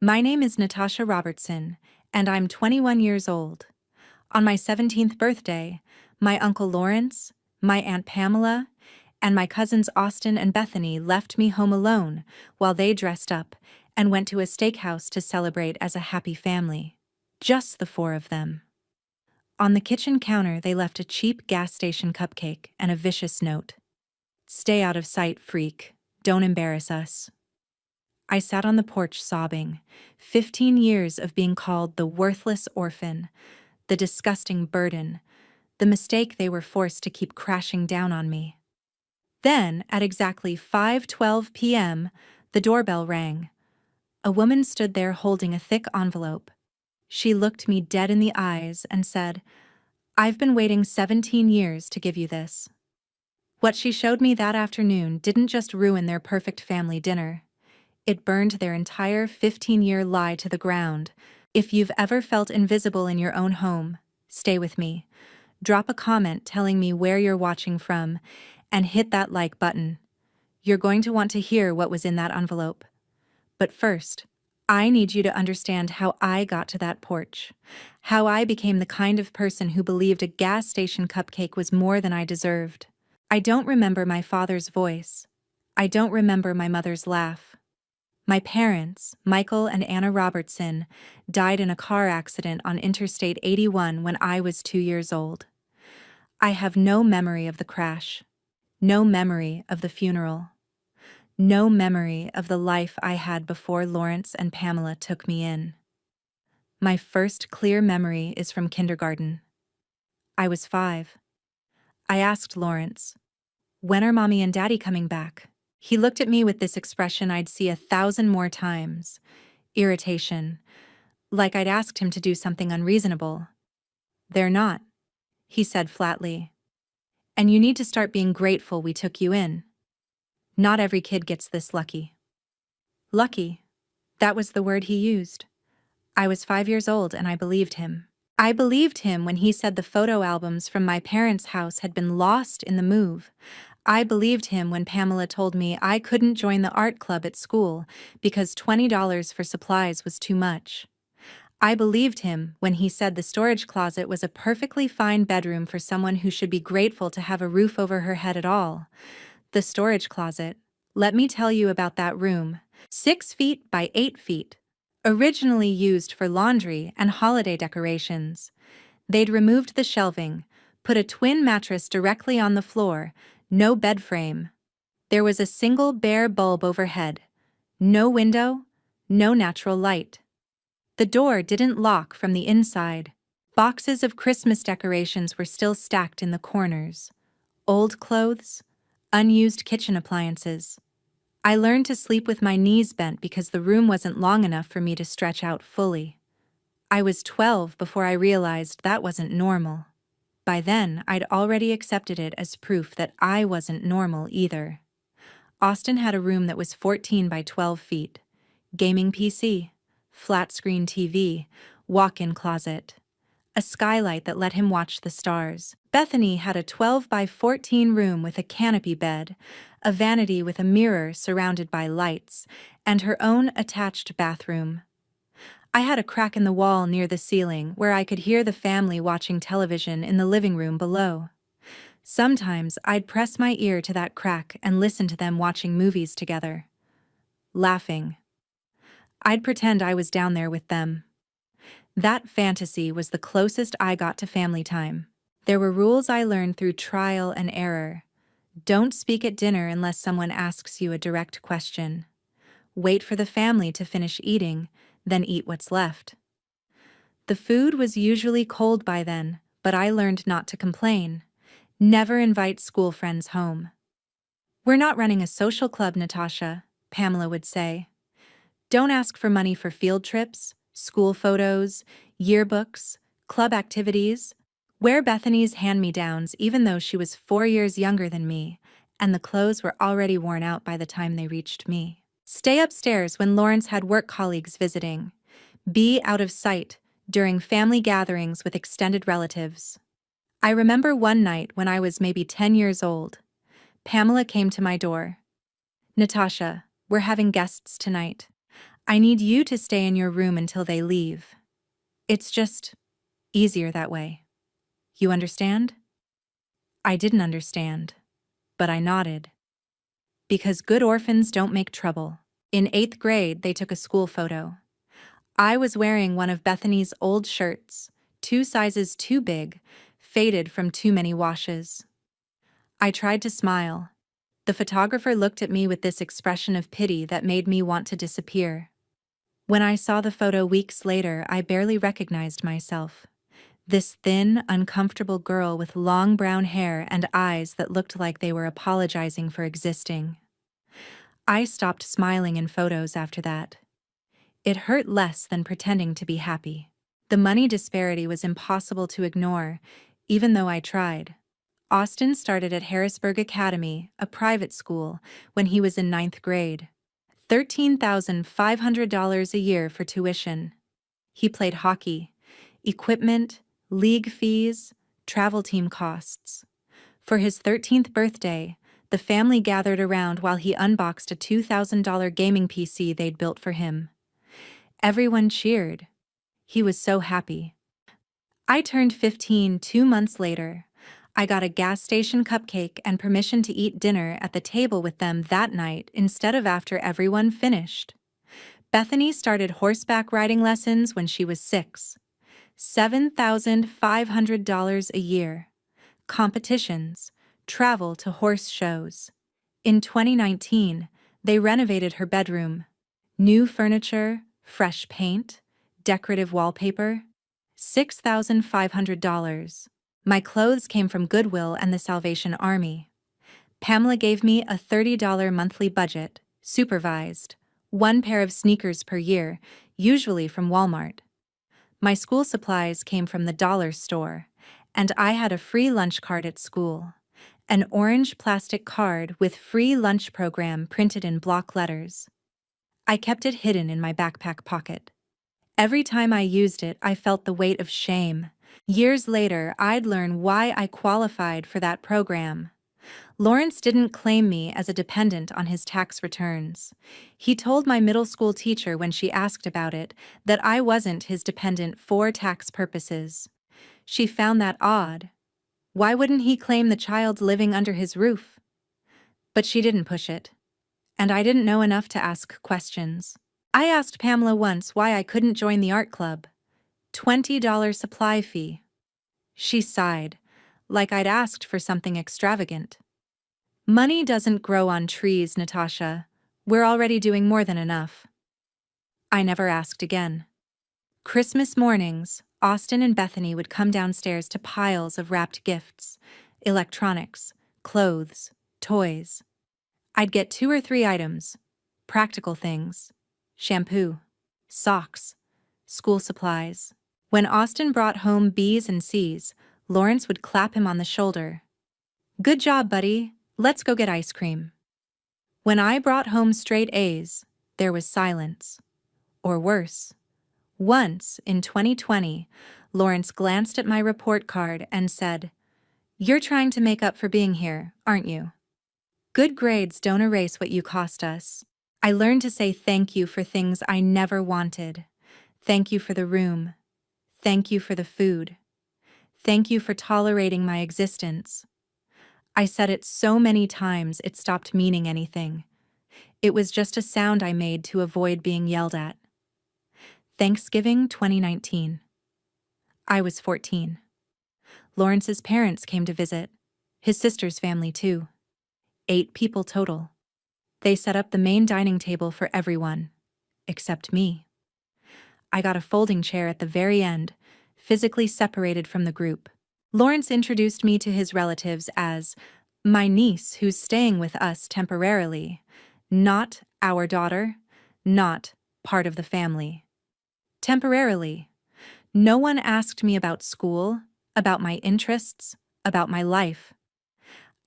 My name is Natasha Robertson, and I'm 21 years old. On my 17th birthday, my Uncle Lawrence, my Aunt Pamela, and my cousins Austin and Bethany left me home alone while they dressed up and went to a steakhouse to celebrate as a happy family. Just the four of them. On the kitchen counter, they left a cheap gas station cupcake and a vicious note. "Stay out of sight, freak. Don't embarrass us." I sat on the porch sobbing. 15 years of being called the worthless orphan, the disgusting burden, the mistake they were forced to keep crashing down on me. Then, at exactly 5:12 p.m., the doorbell rang. A woman stood there holding a thick envelope. She looked me dead in the eyes and said, "I've been waiting 17 years to give you this." What she showed me that afternoon didn't just ruin their perfect family dinner. It burned their entire 15-year lie to the ground. If you've ever felt invisible in your own home, stay with me. Drop a comment telling me where you're watching from, and hit that like button. You're going to want to hear what was in that envelope. But first, I need you to understand how I got to that porch, how I became the kind of person who believed a gas station cupcake was more than I deserved. I don't remember my father's voice. I don't remember my mother's laugh. My parents, Michael and Anna Robertson, died in a car accident on Interstate 81 when I was 2 years old. I have no memory of the crash, no memory of the funeral, no memory of the life I had before Lawrence and Pamela took me in. My first clear memory is from kindergarten. I was 5. I asked Lawrence, "When are Mommy and Daddy coming back?" He looked at me with this expression I'd see 1,000 more times. Irritation. Like I'd asked him to do something unreasonable. "They're not," he said flatly. "And you need to start being grateful we took you in. Not every kid gets this lucky." Lucky. That was the word he used. I was 5 years old and I believed him. I believed him when he said the photo albums from my parents' house had been lost in the move. I believed him when Pamela told me I couldn't join the art club at school because $20 for supplies was too much. I believed him when he said the storage closet was a perfectly fine bedroom for someone who should be grateful to have a roof over her head at all. The storage closet. Let me tell you about that room. 6 feet by 8 feet. Originally used for laundry and holiday decorations. They'd removed the shelving, put a twin mattress directly on the floor, no bed frame. There was a single bare bulb overhead. No window, no natural light. The door didn't lock from the inside. Boxes of Christmas decorations were still stacked in the corners. Old clothes, unused kitchen appliances. I learned to sleep with my knees bent because the room wasn't long enough for me to stretch out fully. I was 12 before I realized that wasn't normal. By then, I'd already accepted it as proof that I wasn't normal either. Austin had a room that was 14 by 12 feet. Gaming PC, flat-screen TV, walk-in closet. A skylight that let him watch the stars. Bethany had a 12 by 14 room with a canopy bed, a vanity with a mirror surrounded by lights, and her own attached bathroom. I had a crack in the wall near the ceiling where I could hear the family watching television in the living room below. Sometimes I'd press my ear to that crack and listen to them watching movies together. Laughing. I'd pretend I was down there with them. That fantasy was the closest I got to family time. There were rules I learned through trial and error. Don't speak at dinner unless someone asks you a direct question. Wait for the family to finish eating, then eat what's left. The food was usually cold by then, but I learned not to complain. Never invite school friends home. "We're not running a social club, Natasha," Pamela would say. "Don't ask for money for field trips, school photos, yearbooks, club activities. Wear Bethany's hand-me-downs even though she was 4 years younger than me, and the clothes were already worn out by the time they reached me. Stay upstairs when Lawrence had work colleagues visiting. Be out of sight during family gatherings with extended relatives." I remember one night when I was maybe 10 years old. Pamela came to my door. "Natasha, we're having guests tonight. I need you to stay in your room until they leave. It's just easier that way. You understand?" I didn't understand, but I nodded. Because good orphans don't make trouble. In 8th grade, they took a school photo. I was wearing one of Bethany's old shirts, 2 sizes too big, faded from too many washes. I tried to smile. The photographer looked at me with this expression of pity that made me want to disappear. When I saw the photo weeks later, I barely recognized myself. This thin, uncomfortable girl with long brown hair and eyes that looked like they were apologizing for existing. I stopped smiling in photos after that. It hurt less than pretending to be happy. The money disparity was impossible to ignore, even though I tried. Austin started at Harrisburg Academy, a private school, when he was in 9th grade. $13,500 a year for tuition. He played hockey, equipment, league fees, travel team costs. For his 13th birthday, the family gathered around while he unboxed a $2,000 gaming PC they'd built for him. Everyone cheered. He was so happy. I turned 15 2 months later. I got a gas station cupcake and permission to eat dinner at the table with them that night instead of after everyone finished. Bethany started horseback riding lessons when she was 6. $7,500 a year. Competitions, travel to horse shows. In 2019, they renovated her bedroom. New furniture, fresh paint, decorative wallpaper. $6,500. My clothes came from Goodwill and the Salvation Army. Pamela gave me a $30 monthly budget, supervised, 1 pair of sneakers per year, usually from Walmart. My school supplies came from the dollar store, and I had a free lunch card at school. An orange plastic card with free lunch program printed in block letters. I kept it hidden in my backpack pocket. Every time I used it, I felt the weight of shame. Years later, I'd learn why I qualified for that program. Lawrence didn't claim me as a dependent on his tax returns. He told my middle school teacher when she asked about it that I wasn't his dependent for tax purposes. She found that odd. Why wouldn't he claim the child living under his roof? But she didn't push it. And I didn't know enough to ask questions. I asked Pamela once why I couldn't join the art club. $20 supply fee. She sighed, like I'd asked for something extravagant. Money doesn't grow on trees, Natasha. We're already doing more than enough. I never asked again. Christmas mornings, Austin and Bethany would come downstairs to piles of wrapped gifts, electronics, clothes, toys. I'd get 2 or 3 items, practical things, shampoo, socks, school supplies. When Austin brought home B's and C's, Lawrence would clap him on the shoulder. "Good job, buddy. Let's go get ice cream." When I brought home straight A's, there was silence. Or worse. Once, in 2020, Lawrence glanced at my report card and said, "You're trying to make up for being here, aren't you?" Good grades don't erase what you cost us. I learned to say thank you for things I never wanted. Thank you for the room. Thank you for the food. Thank you for tolerating my existence. I said it so many times it stopped meaning anything. It was just a sound I made to avoid being yelled at. Thanksgiving 2019. I was 14. Lawrence's parents came to visit. His sister's family too. 8 people total. They set up the main dining table for everyone, except me. I got a folding chair at the very end, physically separated from the group. Lawrence introduced me to his relatives as my niece who's staying with us temporarily, not our daughter, not part of the family. Temporarily. No one asked me about school, about my interests, about my life.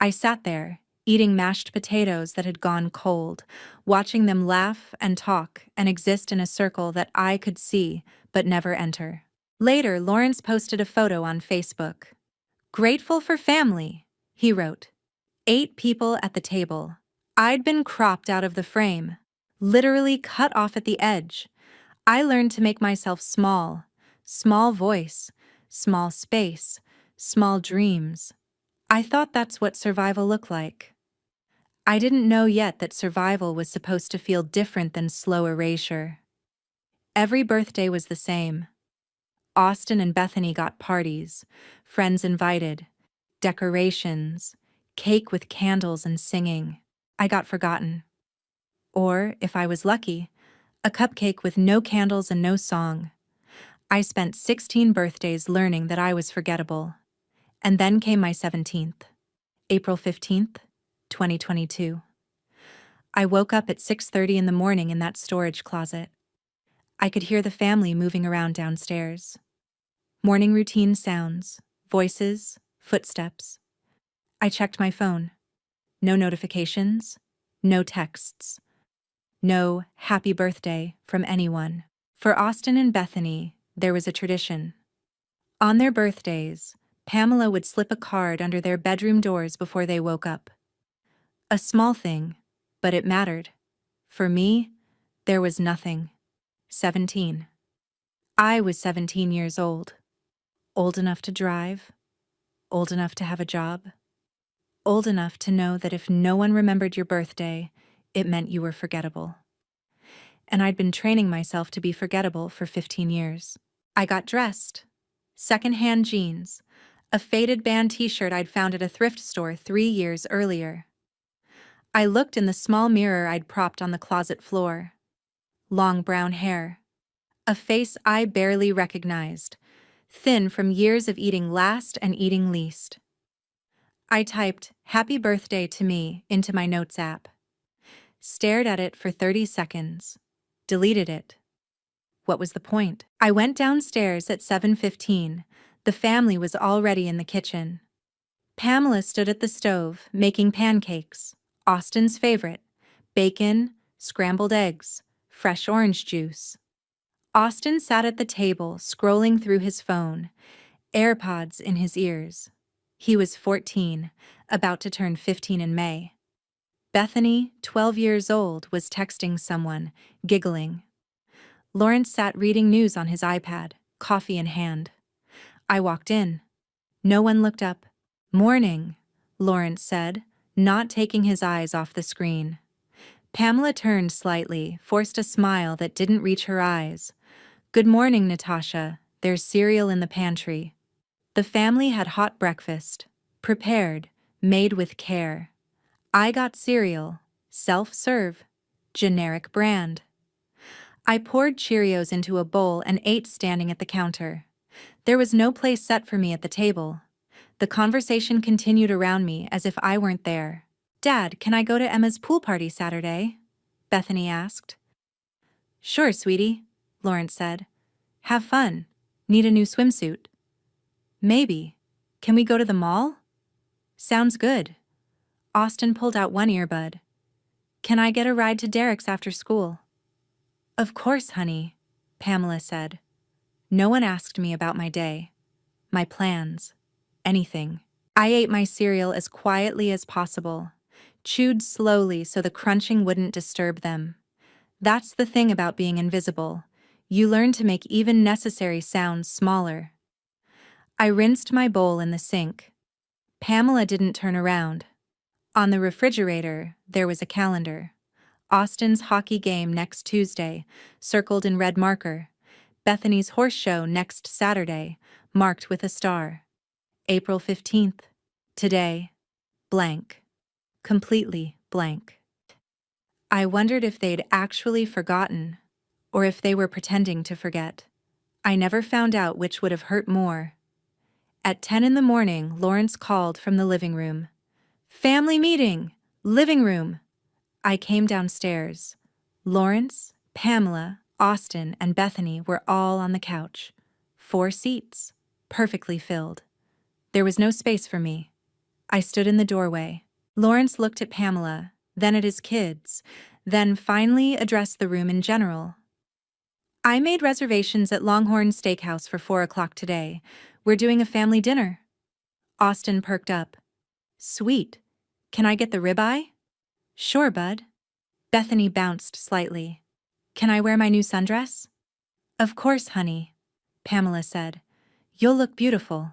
I sat there, eating mashed potatoes that had gone cold, watching them laugh and talk and exist in a circle that I could see but never enter. Later, Lawrence posted a photo on Facebook. "Grateful for family," he wrote. 8 people at the table. I'd been cropped out of the frame. literally cut off at the edge. I learned to make myself small. Small voice, small space, small dreams. I thought that's what survival looked like. I didn't know yet that survival was supposed to feel different than slow erasure. Every birthday was the same. Austin and Bethany got parties, friends invited, decorations, cake with candles and singing. I got forgotten. Or, if I was lucky, a cupcake with no candles and no song. I spent 16 birthdays learning that I was forgettable. And then came my 17th, April 15th, 2022. I woke up at 6:30 in the morning in that storage closet. I could hear the family moving around downstairs. Morning routine sounds, voices, footsteps. I checked my phone. No notifications, no texts. No happy birthday from anyone. For Austin and Bethany, there was a tradition. On their birthdays, Pamela would slip a card under their bedroom doors before they woke up. A small thing, but it mattered. For me, there was nothing. 17. I was 17 years old. Old enough to drive. Old enough to have a job. Old enough to know that if no one remembered your birthday, it meant you were forgettable. And I'd been training myself to be forgettable for 15 years. I got dressed. Secondhand jeans, a faded band t-shirt I'd found at a thrift store 3 years earlier. I looked in the small mirror I'd propped on the closet floor. Long brown hair. A face I barely recognized, thin from years of eating last and eating least. I typed, "Happy birthday to me," into my notes app. Stared at it for 30 seconds. Deleted it. What was the point? I went downstairs at 7:15. The family was already in the kitchen. Pamela stood at the stove, making pancakes, Austin's favorite, bacon, scrambled eggs, fresh orange juice. Austin sat at the table, scrolling through his phone, AirPods in his ears. He was 14, about to turn 15 in May. Bethany, 12 years old, was texting someone, giggling. Lawrence sat reading news on his iPad, coffee in hand. I walked in. No one looked up. "Morning," Lawrence said, not taking his eyes off the screen. Pamela turned slightly, forced a smile that didn't reach her eyes. "Good morning, Natasha. There's cereal in the pantry." The family had hot breakfast, prepared, made with care. I got cereal, self-serve, generic brand. I poured Cheerios into a bowl and ate standing at the counter. There was no place set for me at the table. The conversation continued around me as if I weren't there. "Dad, can I go to Emma's pool party Saturday?" Bethany asked. "Sure, sweetie," Lawrence said. "Have fun. Need a new swimsuit?" "Maybe. Can we go to the mall?" "Sounds good." Austin pulled out one earbud. "Can I get a ride to Derek's after school?" "Of course, honey," Pamela said. No one asked me about my day, my plans, anything. I ate my cereal as quietly as possible, chewed slowly so the crunching wouldn't disturb them. That's the thing about being invisible. You learn to make even necessary sounds smaller. I rinsed my bowl in the sink. Pamela didn't turn around. On the refrigerator, there was a calendar. Austin's hockey game next Tuesday, circled in red marker. Bethany's horse show next Saturday, marked with a star. April 15th. Today. Blank. Completely blank. I wondered if they'd actually forgotten, or if they were pretending to forget. I never found out which would have hurt more. At 10 in the morning, Lawrence called from the living room. "Family meeting! Living room!" I came downstairs. Lawrence, Pamela, Austin, and Bethany were all on the couch. 4 seats, perfectly filled. There was no space for me. I stood in the doorway. Lawrence looked at Pamela, then at his kids, then finally addressed the room in general. "I made reservations at Longhorn Steakhouse for 4 o'clock today. We're doing a family dinner." Austin perked up. "Sweet. Can I get the ribeye?" "Sure, bud." Bethany bounced slightly. Can I wear my new sundress? Of course, honey, Pamela said. You'll look beautiful.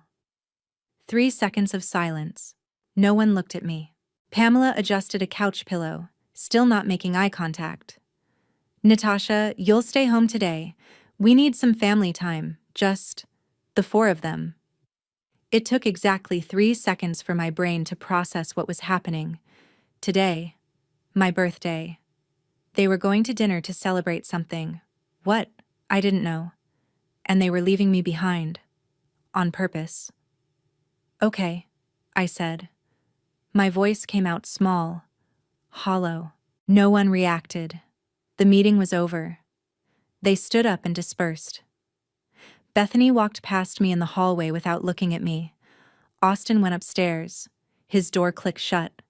3 seconds of silence. No one looked at me. Pamela adjusted a couch pillow, still not making eye contact. Natasha, you'll stay home today. We need some family time, just the four of them. It took exactly 3 seconds for my brain to process what was happening. Today, my birthday. They were going to dinner to celebrate something. What? I didn't know. And they were leaving me behind. On purpose. Okay, I said. My voice came out small, hollow. No one reacted. The meeting was over. They stood up and dispersed. Bethany walked past me in the hallway without looking at me. Austin went upstairs. His door clicked shut.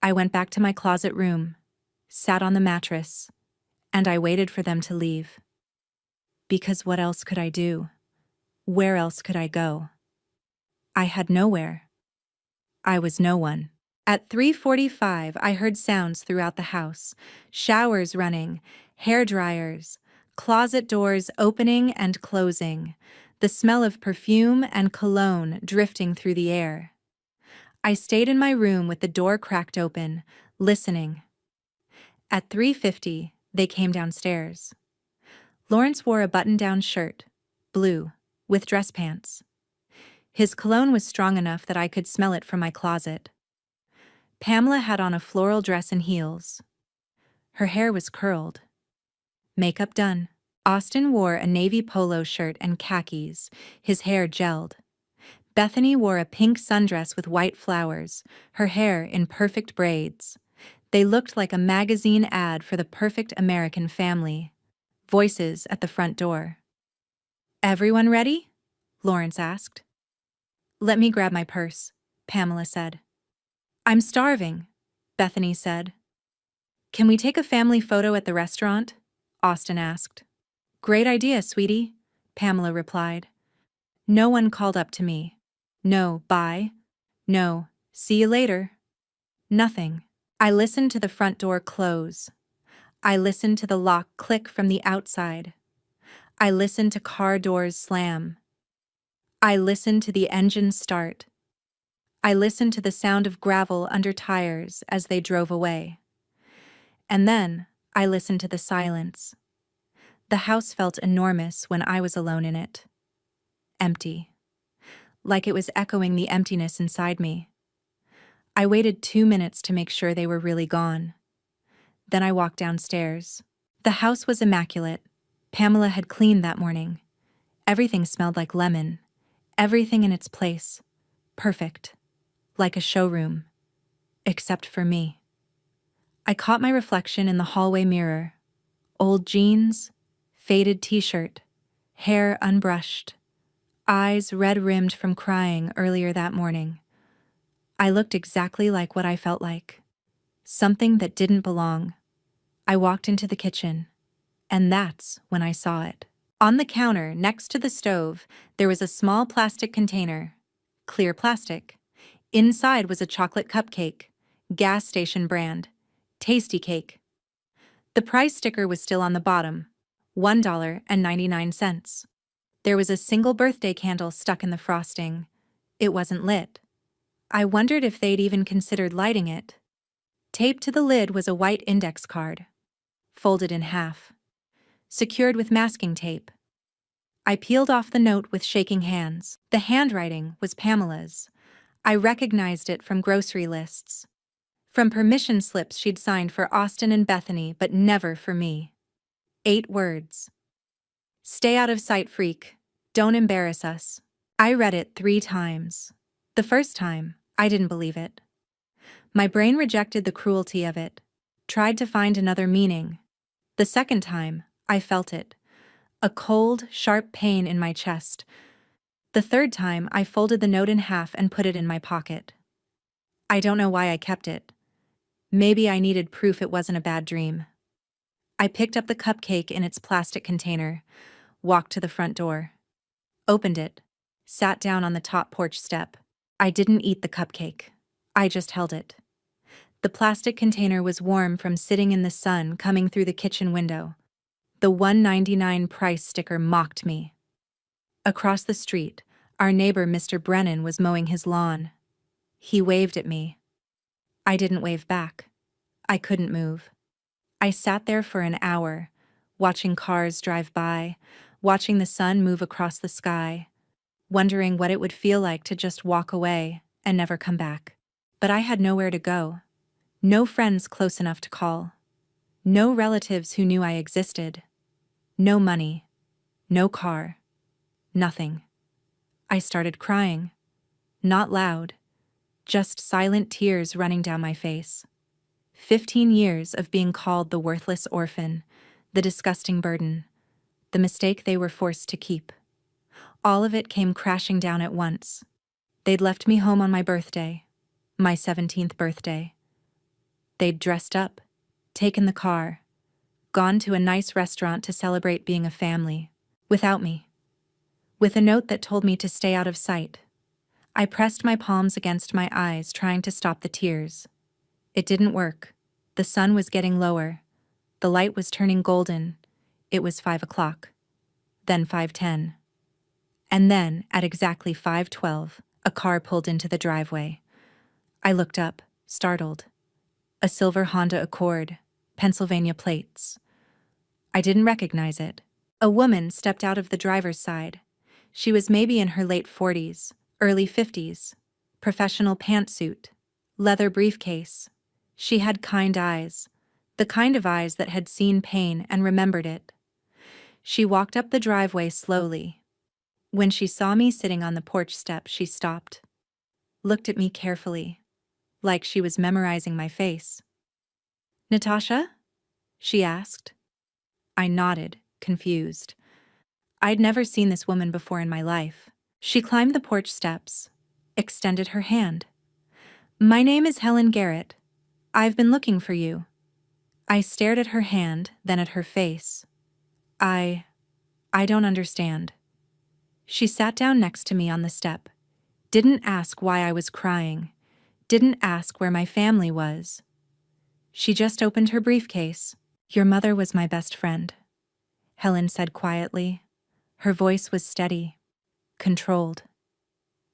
I went back to my closet room, sat on the mattress, and I waited for them to leave. Because what else could I do? Where else could I go? I had nowhere. I was no one. At 3:45, I heard sounds throughout the house. Showers running, hair dryers, closet doors opening and closing, the smell of perfume and cologne drifting through the air. I stayed in my room with the door cracked open, listening. At 3:50, they came downstairs. Lawrence wore a button-down shirt, blue, with dress pants. His cologne was strong enough that I could smell it from my closet. Pamela had on a floral dress and heels. Her hair was curled. Makeup done. Austin wore a navy polo shirt and khakis, his hair gelled. Bethany wore a pink sundress with white flowers, her hair in perfect braids. They looked like a magazine ad for the perfect American family. Voices at the front door. Everyone ready? Lawrence asked. Let me grab my purse, Pamela said. I'm starving, Bethany said. Can we take a family photo at the restaurant? Austin asked. Great idea, sweetie, Pamela replied. No one called up to me. No, bye. No, see you later. Nothing. I listened to the front door close. I listened to the lock click from the outside. I listened to car doors slam. I listened to the engine start. I listened to the sound of gravel under tires as they drove away. And then I listened to the silence. The house felt enormous when I was alone in it. Empty. Like it was echoing the emptiness inside me. I waited 2 minutes to make sure they were really gone. Then I walked downstairs. The house was immaculate. Pamela had cleaned that morning. Everything smelled like lemon. Everything in its place. Perfect. Like a showroom. Except for me. I caught my reflection in the hallway mirror. Old jeans, faded t-shirt, hair unbrushed, eyes red-rimmed from crying earlier that morning. I looked exactly like what I felt like. Something that didn't belong. I walked into the kitchen, and that's when I saw it. On the counter, next to the stove, there was a small plastic container. Clear plastic. Inside was a chocolate cupcake, gas station brand, tasty cake. The price sticker was still on the bottom, $1.99. There was a single birthday candle stuck in the frosting. It wasn't lit. I wondered if they'd even considered lighting it. Taped to the lid was a white index card, folded in half, secured with masking tape. I peeled off the note with shaking hands. The handwriting was Pamela's. I recognized it from grocery lists. From permission slips she'd signed for Austin and Bethany, but never for me. 8 words. Stay out of sight, freak. Don't embarrass us. I read it 3 times. The first time, I didn't believe it. My brain rejected the cruelty of it, tried to find another meaning. The second time, I felt it. A cold, sharp pain in my chest. The third time, I folded the note in half and put it in my pocket. I don't know why I kept it. Maybe I needed proof it wasn't a bad dream. I picked up the cupcake in its plastic container, walked to the front door, opened it, sat down on the top porch step. I didn't eat the cupcake. I just held it. The plastic container was warm from sitting in the sun coming through the kitchen window. The $1.99 price sticker mocked me. Across the street, our neighbor Mr. Brennan was mowing his lawn. He waved at me. I didn't wave back. I couldn't move. I sat there for an hour, watching cars drive by, watching the sun move across the sky, wondering what it would feel like to just walk away and never come back. But I had nowhere to go. No friends close enough to call. No relatives who knew I existed. No money. No car. Nothing. I started crying. Not loud. Just silent tears running down my face. 15 years of being called the worthless orphan, the disgusting burden, the mistake they were forced to keep. All of it came crashing down at once. They'd left me home on my birthday, my 17th birthday. They'd dressed up, taken the car, gone to a nice restaurant to celebrate being a family, without me. With a note that told me to stay out of sight. I pressed my palms against my eyes, trying to stop the tears. It didn't work. The sun was getting lower. The light was turning golden. It was 5 o'clock. Then 5:10. And then, at exactly 5:12, a car pulled into the driveway. I looked up, startled. A silver Honda Accord, Pennsylvania plates. I didn't recognize it. A woman stepped out of the driver's side. She was maybe in her late 40s, early 50s. Professional pantsuit, leather briefcase. She had kind eyes, the kind of eyes that had seen pain and remembered it. She walked up the driveway slowly. When she saw me sitting on the porch step, she stopped, looked at me carefully, like she was memorizing my face. "Natasha?" she asked. I nodded, confused. I'd never seen this woman before in my life. She climbed the porch steps, extended her hand. "My name is Helen Garrett. I've been looking for you." I stared at her hand, then at her face. I don't understand." She sat down next to me on the step. Didn't ask why I was crying. Didn't ask where my family was. She just opened her briefcase. "Your mother was my best friend," Helen said quietly. Her voice was steady, controlled.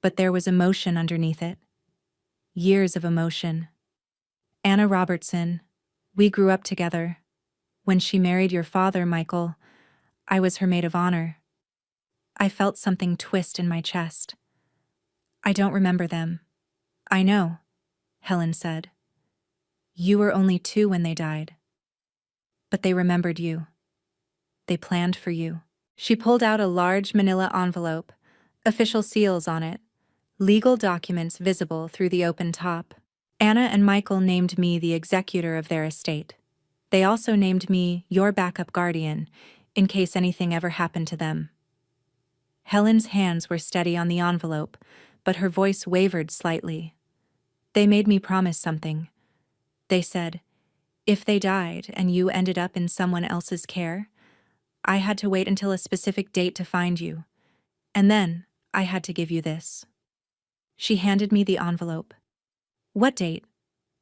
But there was emotion underneath it. Years of emotion. "Anna Robertson, we grew up together. When she married your father, Michael, I was her maid of honor." I felt something twist in my chest. "I don't remember them." "I know," Helen said. "You were only 2 when they died. But they remembered you. They planned for you." She pulled out a large manila envelope, official seals on it, legal documents visible through the open top. "Anna and Michael named me the executor of their estate. They also named me your backup guardian, in case anything ever happened to them." Helen's hands were steady on the envelope, but her voice wavered slightly. "They made me promise something. They said, if they died and you ended up in someone else's care, I had to wait until a specific date to find you. And then I had to give you this." She handed me the envelope. "What date?"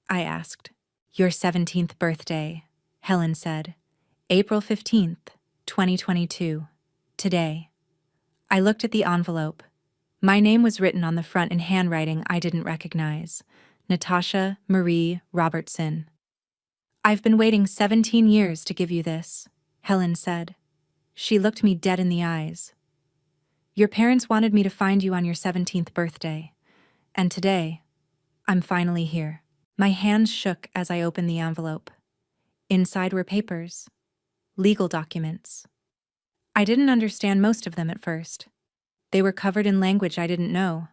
I asked. "Your 17th birthday," Helen said. "April 15th, 2022. Today." I looked at the envelope. My name was written on the front in handwriting I didn't recognize. Natasha Marie Robertson. "I've been waiting 17 years to give you this," Helen said. She looked me dead in the eyes. "Your parents wanted me to find you on your 17th birthday. And today, I'm finally here." My hands shook as I opened the envelope. Inside were papers. Legal documents. I didn't understand most of them at first. They were covered in language I didn't know.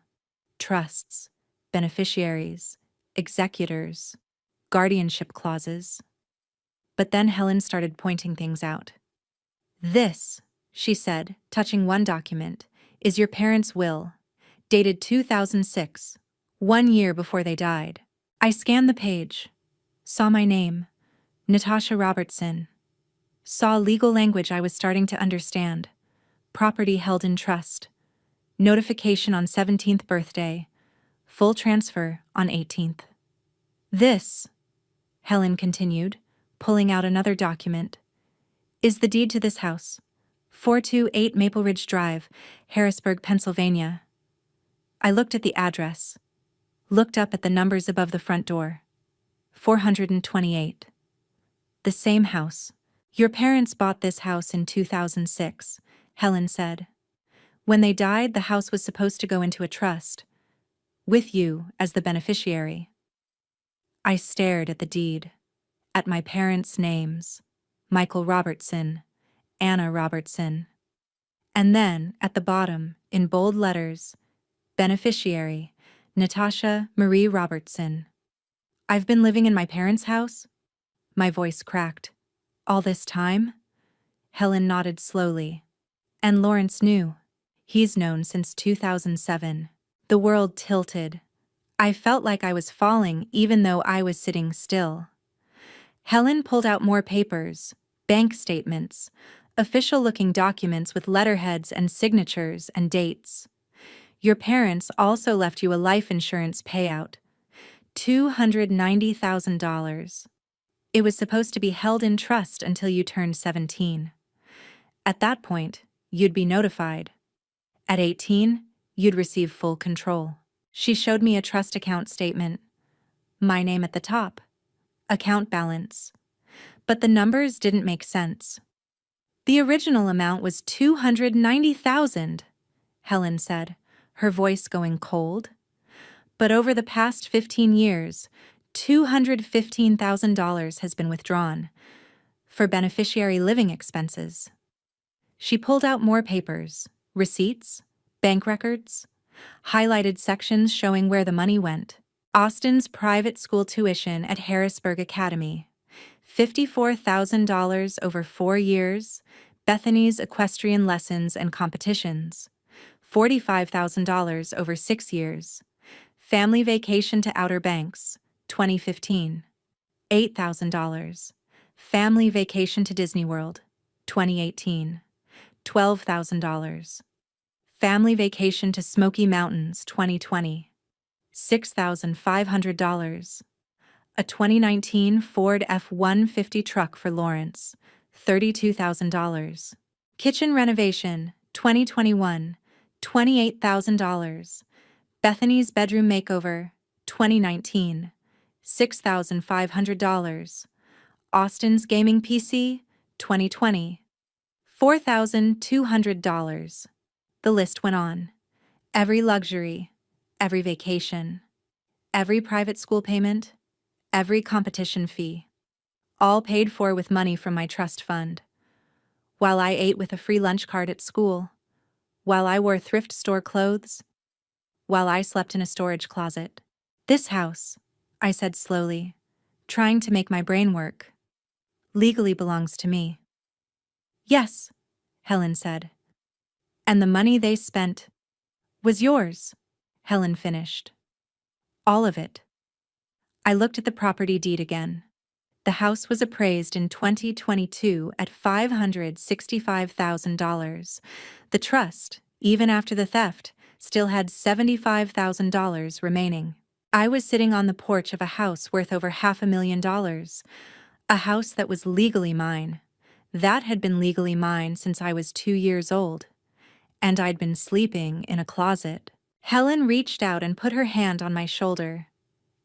Trusts, beneficiaries, executors, guardianship clauses. But then Helen started pointing things out. "This," she said, touching one document, "is your parents' will, dated 2006, 1 year before they died." I scanned the page, saw my name, Natasha Robertson, saw legal language I was starting to understand, property held in trust, notification on 17th birthday, full transfer on 18th. "This," Helen continued, pulling out another document, is the deed to this house. 428 Maple Ridge Drive, Harrisburg, Pennsylvania. I looked at the address, looked up at the numbers above the front door. 428. The same house. Your parents bought this house in 2006, Helen said. When they died, the house was supposed to go into a trust, with you as the beneficiary. I stared at the deed, at my parents' names, Michael Robertson, Anna Robertson. And then, at the bottom, in bold letters, beneficiary, Natasha Marie Robertson. I've been living in my parents' house? My voice cracked. All this time? Helen nodded slowly. And Lawrence knew. He's known since 2007. The world tilted. I felt like I was falling even though I was sitting still. Helen pulled out more papers, bank statements, official-looking documents with letterheads and signatures and dates. Your parents also left you a life insurance payout, $290,000. It was supposed to be held in trust until you turned 17. At that point, you'd be notified. At 18, you'd receive full control. She showed me a trust account statement. My name at the top. Account balance. But the numbers didn't make sense. The original amount was $290,000, Helen said, her voice going cold. But over the past 15 years, $215,000 has been withdrawn for beneficiary living expenses. She pulled out more papers, receipts, bank records, highlighted sections showing where the money went. Austin's private school tuition at Harrisburg Academy, $54,000 over 4 years, Bethany's equestrian lessons and competitions, $45,000 over 6 years, family vacation to Outer Banks, 2015, $8,000, family vacation to Disney World, 2018, $12,000, family vacation to Smoky Mountains, 2020, $6,500, a 2019 Ford F-150 truck for Lawrence, $32,000, kitchen renovation, 2021, $28,000, Bethany's bedroom makeover, 2019, $6,500, Austin's gaming PC, 2020, $4,200. The list went on. Every luxury, every vacation, every private school payment, every competition fee, all paid for with money from my trust fund. While I ate with a free lunch card at school, while I wore thrift store clothes, while I slept in a storage closet. This house, I said slowly, trying to make my brain work, legally belongs to me. Yes, Helen said. And the money they spent was yours, Helen finished. All of it. I looked at the property deed again. The house was appraised in 2022 at $565,000. The trust, even after the theft, still had $75,000 remaining. I was sitting on the porch of a house worth over $500,000, a house that was legally mine. That had been legally mine since I was 2 years old, and I'd been sleeping in a closet. Helen reached out and put her hand on my shoulder.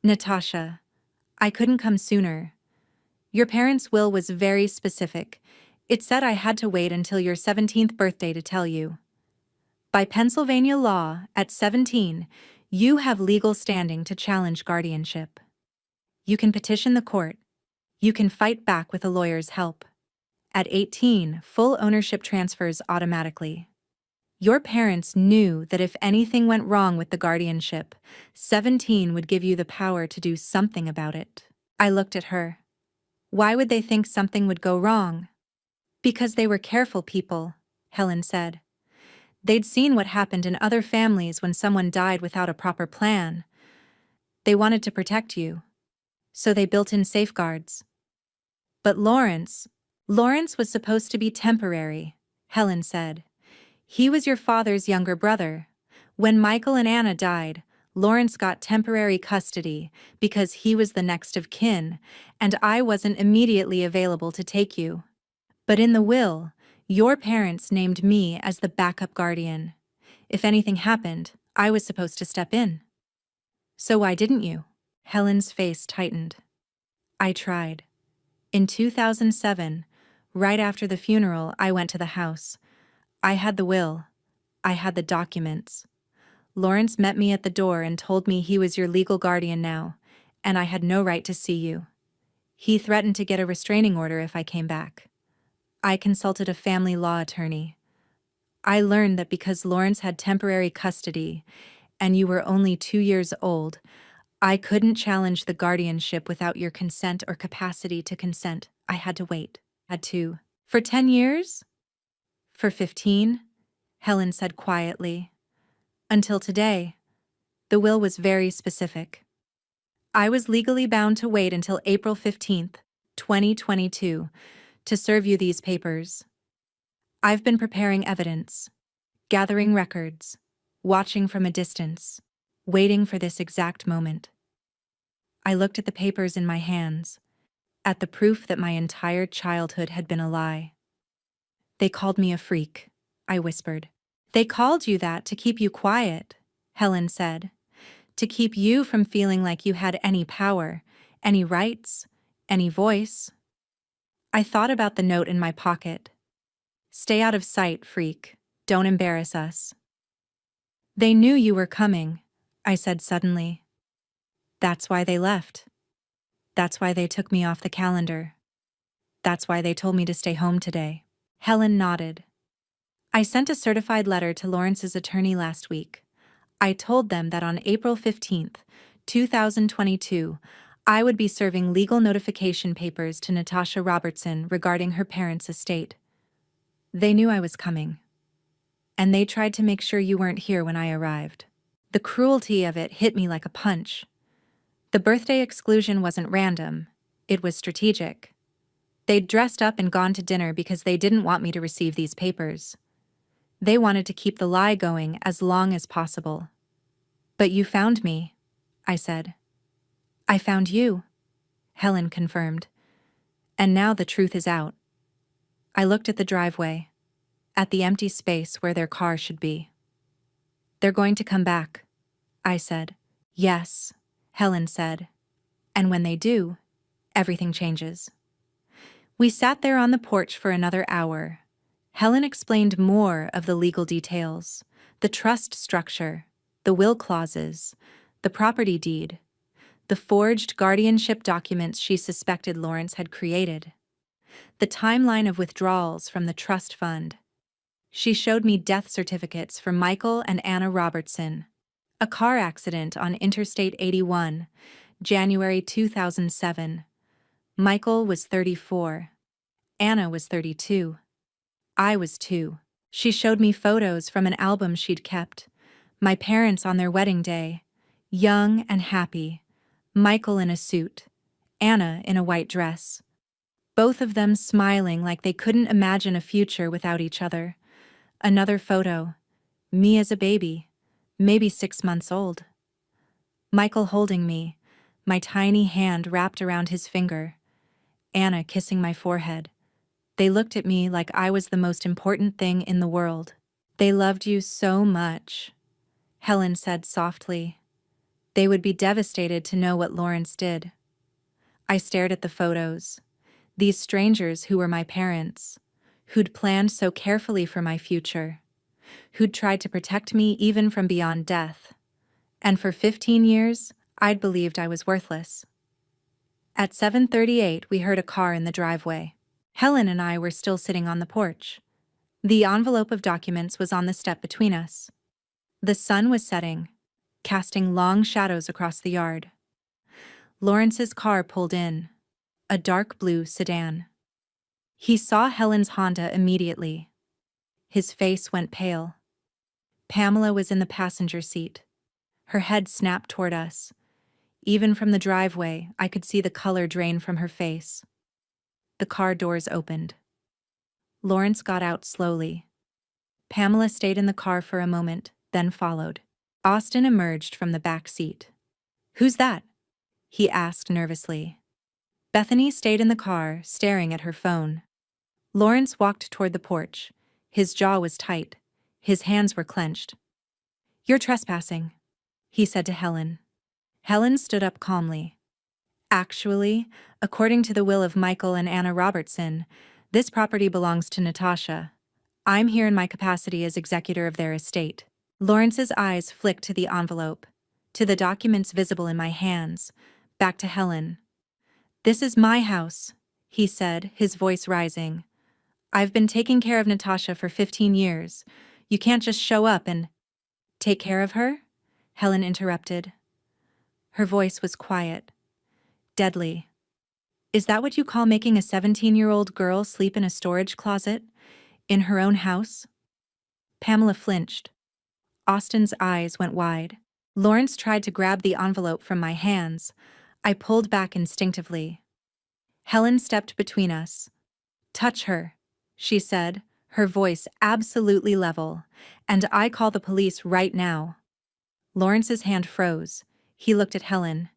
Natasha, I couldn't come sooner. Your parents' will was very specific. It said I had to wait until your 17th birthday to tell you. By Pennsylvania law, at 17, you have legal standing to challenge guardianship. You can petition the court. You can fight back with a lawyer's help. At 18, full ownership transfers automatically. Your parents knew that if anything went wrong with the guardianship, 17 would give you the power to do something about it. I looked at her. Why would they think something would go wrong? Because they were careful people, Helen said. They'd seen what happened in other families when someone died without a proper plan. They wanted to protect you, so they built in safeguards. But Lawrence was supposed to be temporary, Helen said. He was your father's younger brother. When Michael and Anna died, Lawrence got temporary custody because he was the next of kin, and I wasn't immediately available to take you. But in the will, your parents named me as the backup guardian. If anything happened, I was supposed to step in. So why didn't you? Helen's face tightened. I tried. In 2007, right after the funeral, I went to the house. I had the will. I had the documents. Lawrence met me at the door and told me he was your legal guardian now, and I had no right to see you. He threatened to get a restraining order if I came back. I consulted a family law attorney. I learned that because Lawrence had temporary custody, and you were only 2 years old, I couldn't challenge the guardianship without your consent or capacity to consent. I had to wait. Had to. For 10 years? For 15? Helen said quietly. Until today. The will was very specific. I was legally bound to wait until April 15th, 2022, to serve you these papers. I've been preparing evidence, gathering records, watching from a distance, waiting for this exact moment. I looked at the papers in my hands, at the proof that my entire childhood had been a lie. They called me a freak, I whispered. They called you that to keep you quiet, Helen said. To keep you from feeling like you had any power, any rights, any voice. I thought about the note in my pocket. Stay out of sight, freak. Don't embarrass us. They knew you were coming, I said suddenly. That's why they left. That's why they took me off the calendar. That's why they told me to stay home today. Helen nodded. I sent a certified letter to Lawrence's attorney last week. I told them that on April 15th, 2022, I would be serving legal notification papers to Natasha Robertson regarding her parents' estate. They knew I was coming. And they tried to make sure you weren't here when I arrived. The cruelty of it hit me like a punch. The birthday exclusion wasn't random. It was strategic. They'd dressed up and gone to dinner because they didn't want me to receive these papers. They wanted to keep the lie going as long as possible. But you found me, I said. I found you, Helen confirmed. And now the truth is out. I looked at the driveway, at the empty space where their car should be. They're going to come back, I said. Yes, Helen said. And when they do, everything changes. We sat there on the porch for another hour. Helen explained more of the legal details, the trust structure, the will clauses, the property deed, the forged guardianship documents she suspected Lawrence had created, the timeline of withdrawals from the trust fund. She showed me death certificates for Michael and Anna Robertson, a car accident on Interstate 81, January 2007. Michael was 34. Anna was 32. I was 2. She showed me photos from an album she'd kept. My parents on their wedding day, young and happy. Michael in a suit, Anna in a white dress. Both of them smiling like they couldn't imagine a future without each other. Another photo, me as a baby, maybe 6 months old. Michael holding me, my tiny hand wrapped around his finger. Anna kissing my forehead. They looked at me like I was the most important thing in the world. They loved you so much, Helen said softly. They would be devastated to know what Lawrence did. I stared at the photos. These strangers who were my parents, who'd planned so carefully for my future, who'd tried to protect me even from beyond death. And for 15 years, I'd believed I was worthless. At 7:38, we heard a car in the driveway. Helen and I were still sitting on the porch. The envelope of documents was on the step between us. The sun was setting, casting long shadows across the yard. Lawrence's car pulled in, a dark blue sedan. He saw Helen's Honda immediately. His face went pale. Pamela was in the passenger seat. Her head snapped toward us. Even from the driveway, I could see the color drain from her face. The car doors opened. Lawrence got out slowly. Pamela stayed in the car for a moment, then followed. Austin emerged from the back seat. "Who's that?" he asked nervously. Bethany stayed in the car, staring at her phone. Lawrence walked toward the porch. His jaw was tight. His hands were clenched. "You're trespassing," he said to Helen. Helen stood up calmly. "Actually, according to the will of Michael and Anna Robertson, this property belongs to Natasha. I'm here in my capacity as executor of their estate." Lawrence's eyes flicked to the envelope, to the documents visible in my hands, back to Helen. "This is my house," he said, his voice rising. "I've been taking care of Natasha for 15 years. You can't just show up and—" "Take care of her?" Helen interrupted. Her voice was quiet, deadly. "Is that what you call making a 17-year-old girl sleep in a storage closet? In her own house?" Pamela flinched. Austin's eyes went wide. Lawrence tried to grab the envelope from my hands. I pulled back instinctively. Helen stepped between us. "Touch her," she said, her voice absolutely level. "And I call the police right now." Lawrence's hand froze. He looked at Helen.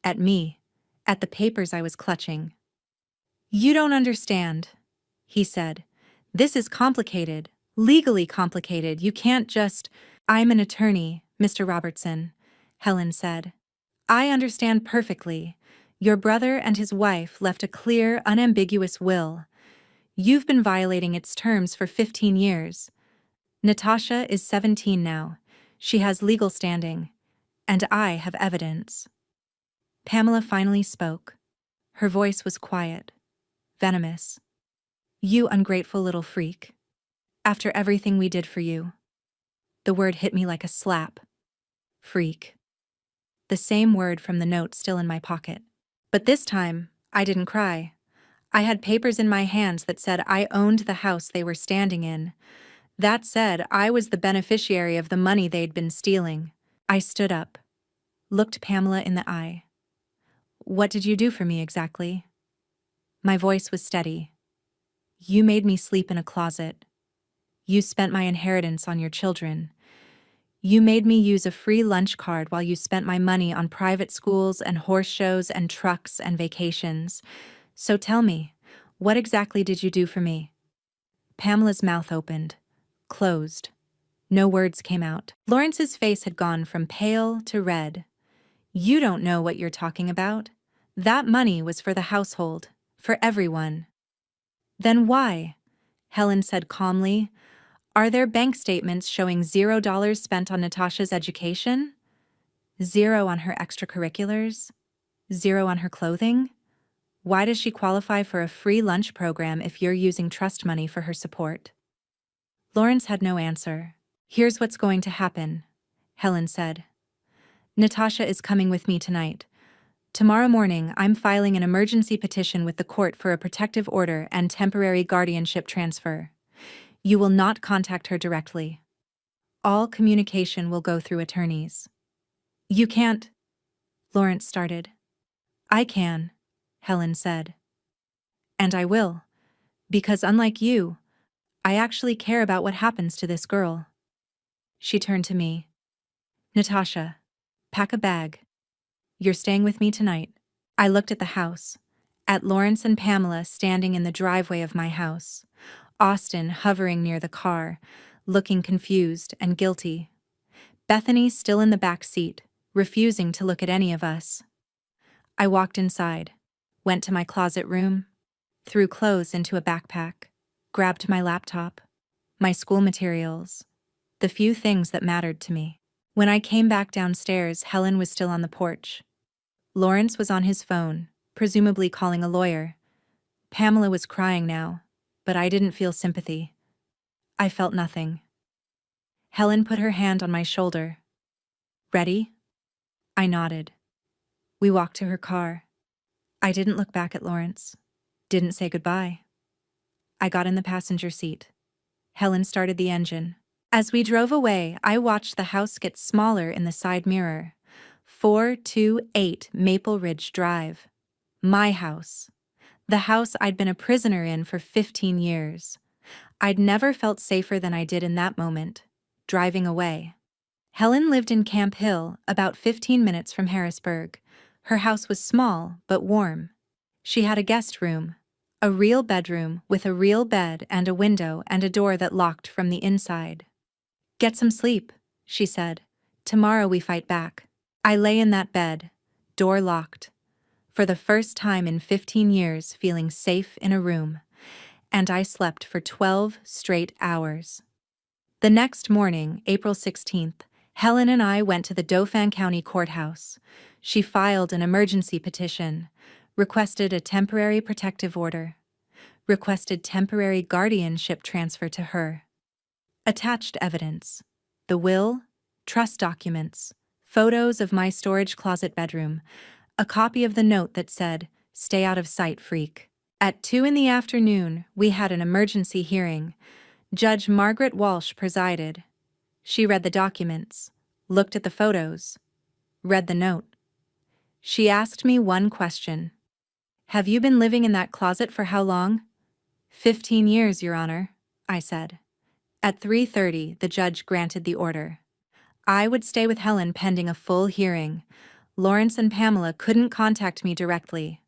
At me. At the papers I was clutching. "You don't understand," he said. "This is complicated. Legally complicated. You can't just—" "I'm an attorney, Mr. Robertson," Helen said. "I understand perfectly. Your brother and his wife left a clear, unambiguous will. You've been violating its terms for 15 years. Natasha is 17 now. She has legal standing. And I have evidence." Pamela finally spoke. Her voice was quiet, venomous. "You ungrateful little freak. After everything we did for you." The word hit me like a slap. Freak. The same word from the note still in my pocket. But this time, I didn't cry. I had papers in my hands that said I owned the house they were standing in. That said, I was the beneficiary of the money they'd been stealing. I stood up, looked Pamela in the eye. "What did you do for me exactly?" My voice was steady. "You made me sleep in a closet. You spent my inheritance on your children. You made me use a free lunch card while you spent my money on private schools and horse shows and trucks and vacations. So tell me, what exactly did you do for me?" Pamela's mouth opened, closed. No words came out. Lawrence's face had gone from pale to red. "You don't know what you're talking about. That money was for the household, for everyone." "Then why?" Helen said calmly. "Are there bank statements showing $0 spent on Natasha's education? $0 on her extracurriculars? $0 on her clothing? Why does she qualify for a free lunch program if you're using trust money for her support?" Lawrence had no answer. "Here's what's going to happen," Helen said. "Natasha is coming with me tonight. Tomorrow morning, I'm filing an emergency petition with the court for a protective order and temporary guardianship transfer. You will not contact her directly. All communication will go through attorneys." "You can't," Lawrence started. "I can," Helen said. "And I will, because unlike you, I actually care about what happens to this girl." She turned to me. "Natasha, pack a bag. You're staying with me tonight." I looked at the house, at Lawrence and Pamela standing in the driveway of my house, Austin hovering near the car, looking confused and guilty. Bethany still in the back seat, refusing to look at any of us. I walked inside, went to my closet room, threw clothes into a backpack, grabbed my laptop, my school materials, the few things that mattered to me. When I came back downstairs, Helen was still on the porch. Lawrence was on his phone, presumably calling a lawyer. Pamela was crying now, but I didn't feel sympathy. I felt nothing. Helen put her hand on my shoulder. "Ready?" I nodded. We walked to her car. I didn't look back at Lawrence. Didn't say goodbye. I got in the passenger seat. Helen started the engine. As we drove away, I watched the house get smaller in the side mirror. 428 Maple Ridge Drive. My house. The house I'd been a prisoner in for 15 years. I'd never felt safer than I did in that moment, driving away. Helen lived in Camp Hill, about 15 minutes from Harrisburg. Her house was small but warm. She had a guest room, a real bedroom with a real bed and a window and a door that locked from the inside. "Get some sleep," she said. "Tomorrow we fight back." I lay in that bed, door locked, for the first time in 15 years feeling safe in a room, and I slept for 12 straight hours. The next morning, April 16th, Helen and I went to the Dauphin County Courthouse. She filed an emergency petition, requested a temporary protective order, requested temporary guardianship transfer to her. Attached evidence: the will, trust documents, photos of my storage closet bedroom, a copy of the note that said, "Stay out of sight, freak." At 2 in the afternoon, we had an emergency hearing. Judge Margaret Walsh presided. She read the documents, looked at the photos, read the note. She asked me one question. "Have you been living in that closet for how long?" 15 years, Your Honor," I said. At 3:30, the judge granted the order. I would stay with Helen pending a full hearing. Lawrence and Pamela couldn't contact me directly.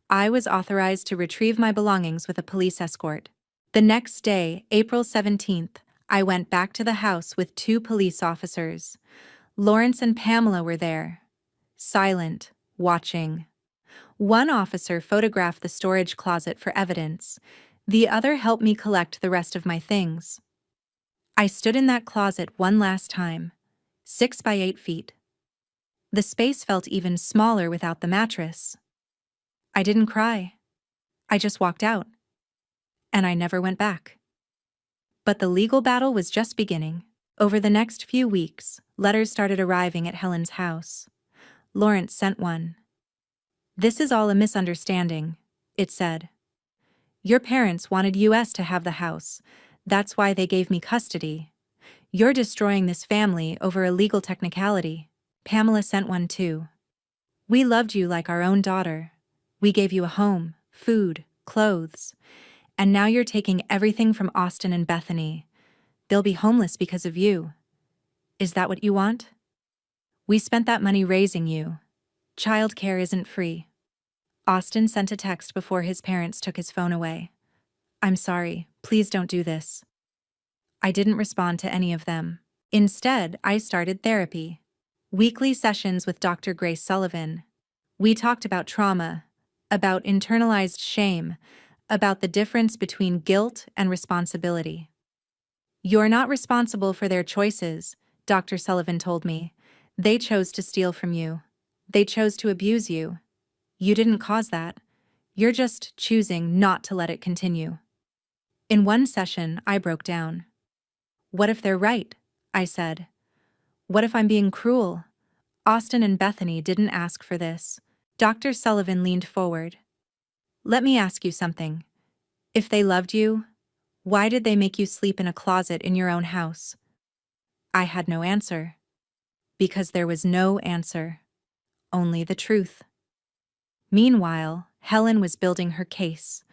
I was authorized to retrieve my belongings with a police escort. The next day, April 17th, I went back to the house with 2 police officers. Lawrence and Pamela were there, silent, watching. One officer photographed the storage closet for evidence. The other helped me collect the rest of my things. I stood in that closet one last time, 6 by 8 feet. The space felt even smaller without the mattress. I didn't cry. I just walked out. And I never went back. But the legal battle was just beginning. Over the next few weeks, letters started arriving at Helen's house. Lawrence sent one. "This is all a misunderstanding," it said. "Your parents wanted us to have the house. That's why they gave me custody. You're destroying this family over a legal technicality." Pamela sent one too. "We loved you like our own daughter. We gave you a home, food, clothes. And now you're taking everything from Austin and Bethany. They'll be homeless because of you. Is that what you want? We spent that money raising you. Childcare isn't free." Austin sent a text before his parents took his phone away. "I'm sorry, please don't do this." I didn't respond to any of them. Instead, I started therapy. Weekly sessions with Dr. Grace Sullivan. We talked about trauma, about internalized shame, about the difference between guilt and responsibility. "You're not responsible for their choices," Dr. Sullivan told me. "They chose to steal from you. They chose to abuse you. You didn't cause that. You're just choosing not to let it continue." In one session, I broke down. "What if they're right?" I said. "What if I'm being cruel? Austin and Bethany didn't ask for this." Dr. Sullivan leaned forward. "Let me ask you something. If they loved you, why did they make you sleep in a closet in your own house?" I had no answer. Because there was no answer. Only the truth. Meanwhile, Helen was building her case.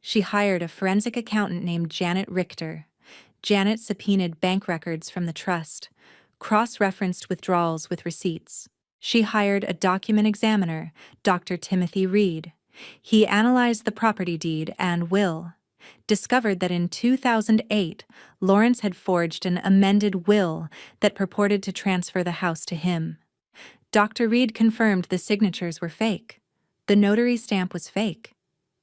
She hired a forensic accountant named Janet Richter. Janet subpoenaed bank records from the trust, cross-referenced withdrawals with receipts. She hired a document examiner, Dr. Timothy Reed. He analyzed the property deed and will, discovered that in 2008, Lawrence had forged an amended will that purported to transfer the house to him. Dr. Reed confirmed the signatures were fake. The notary stamp was fake.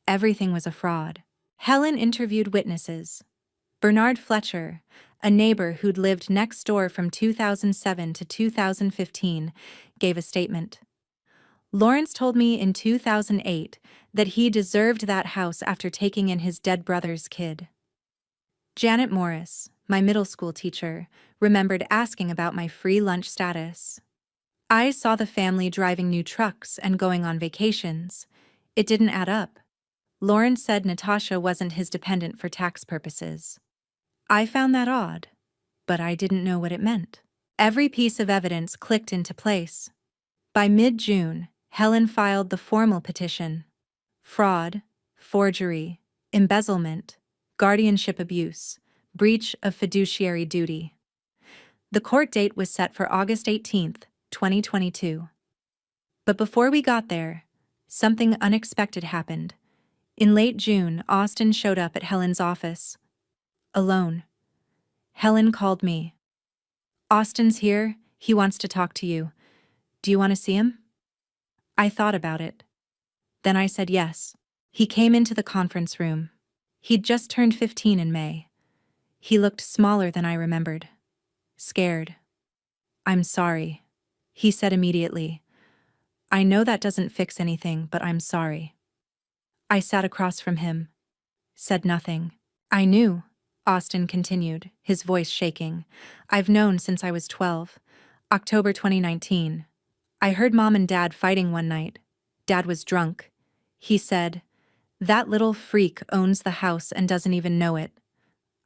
Everything was a fraud. Helen interviewed witnesses. Bernard Fletcher, a neighbor who'd lived next door from 2007 to 2015, gave a statement. "Lawrence told me in 2008 that he deserved that house after taking in his dead brother's kid." Janet Morris, my middle school teacher, remembered asking about my free lunch status. "I saw the family driving new trucks and going on vacations. It didn't add up. Lawrence said Natasha wasn't his dependent for tax purposes. I found that odd, but I didn't know what it meant." Every piece of evidence clicked into place. By mid-June, Helen filed the formal petition. Fraud, forgery, embezzlement, guardianship abuse, breach of fiduciary duty. The court date was set for August 18th, 2022. But before we got there, something unexpected happened. In late June, Austin showed up at Helen's office. Alone. Helen called me. "Austin's here, he wants to talk to you. Do you want to see him?" I thought about it. Then I said yes. He came into the conference room. He'd just turned 15 in May. He looked smaller than I remembered. Scared. "I'm sorry," he said immediately. "I know that doesn't fix anything, but I'm sorry." I sat across from him. Said nothing. "I knew," Austin continued, his voice shaking. "I've known since I was 12. October 2019. I heard Mom and Dad fighting one night. Dad was drunk. He said, 'That little freak owns the house and doesn't even know it.'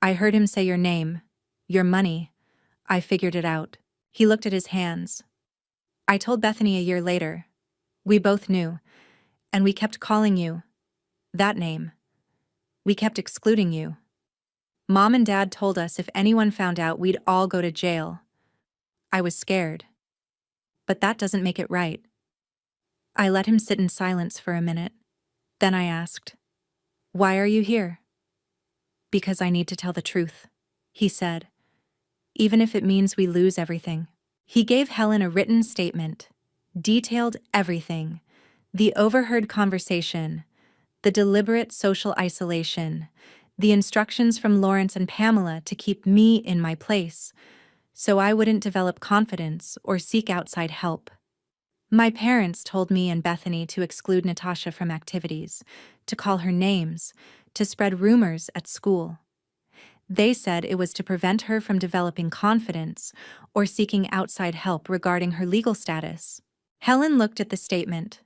I heard him say your name, your money. I figured it out." He looked at his hands. "I told Bethany a year later. We both knew. And we kept calling you that name. We kept excluding you. Mom and Dad told us if anyone found out, we'd all go to jail. I was scared. But that doesn't make it right." I let him sit in silence for a minute. Then I asked, "Why are you here?" "Because I need to tell the truth," he said. "Even if it means we lose everything." He gave Helen a written statement, detailed everything: the overheard conversation, the deliberate social isolation, the instructions from Lawrence and Pamela to keep me in my place, so I wouldn't develop confidence or seek outside help. My parents told me and Bethany to exclude Natasha from activities, to call her names, to spread rumors at school. They said it was to prevent her from developing confidence or seeking outside help regarding her legal status. Helen looked at the statement,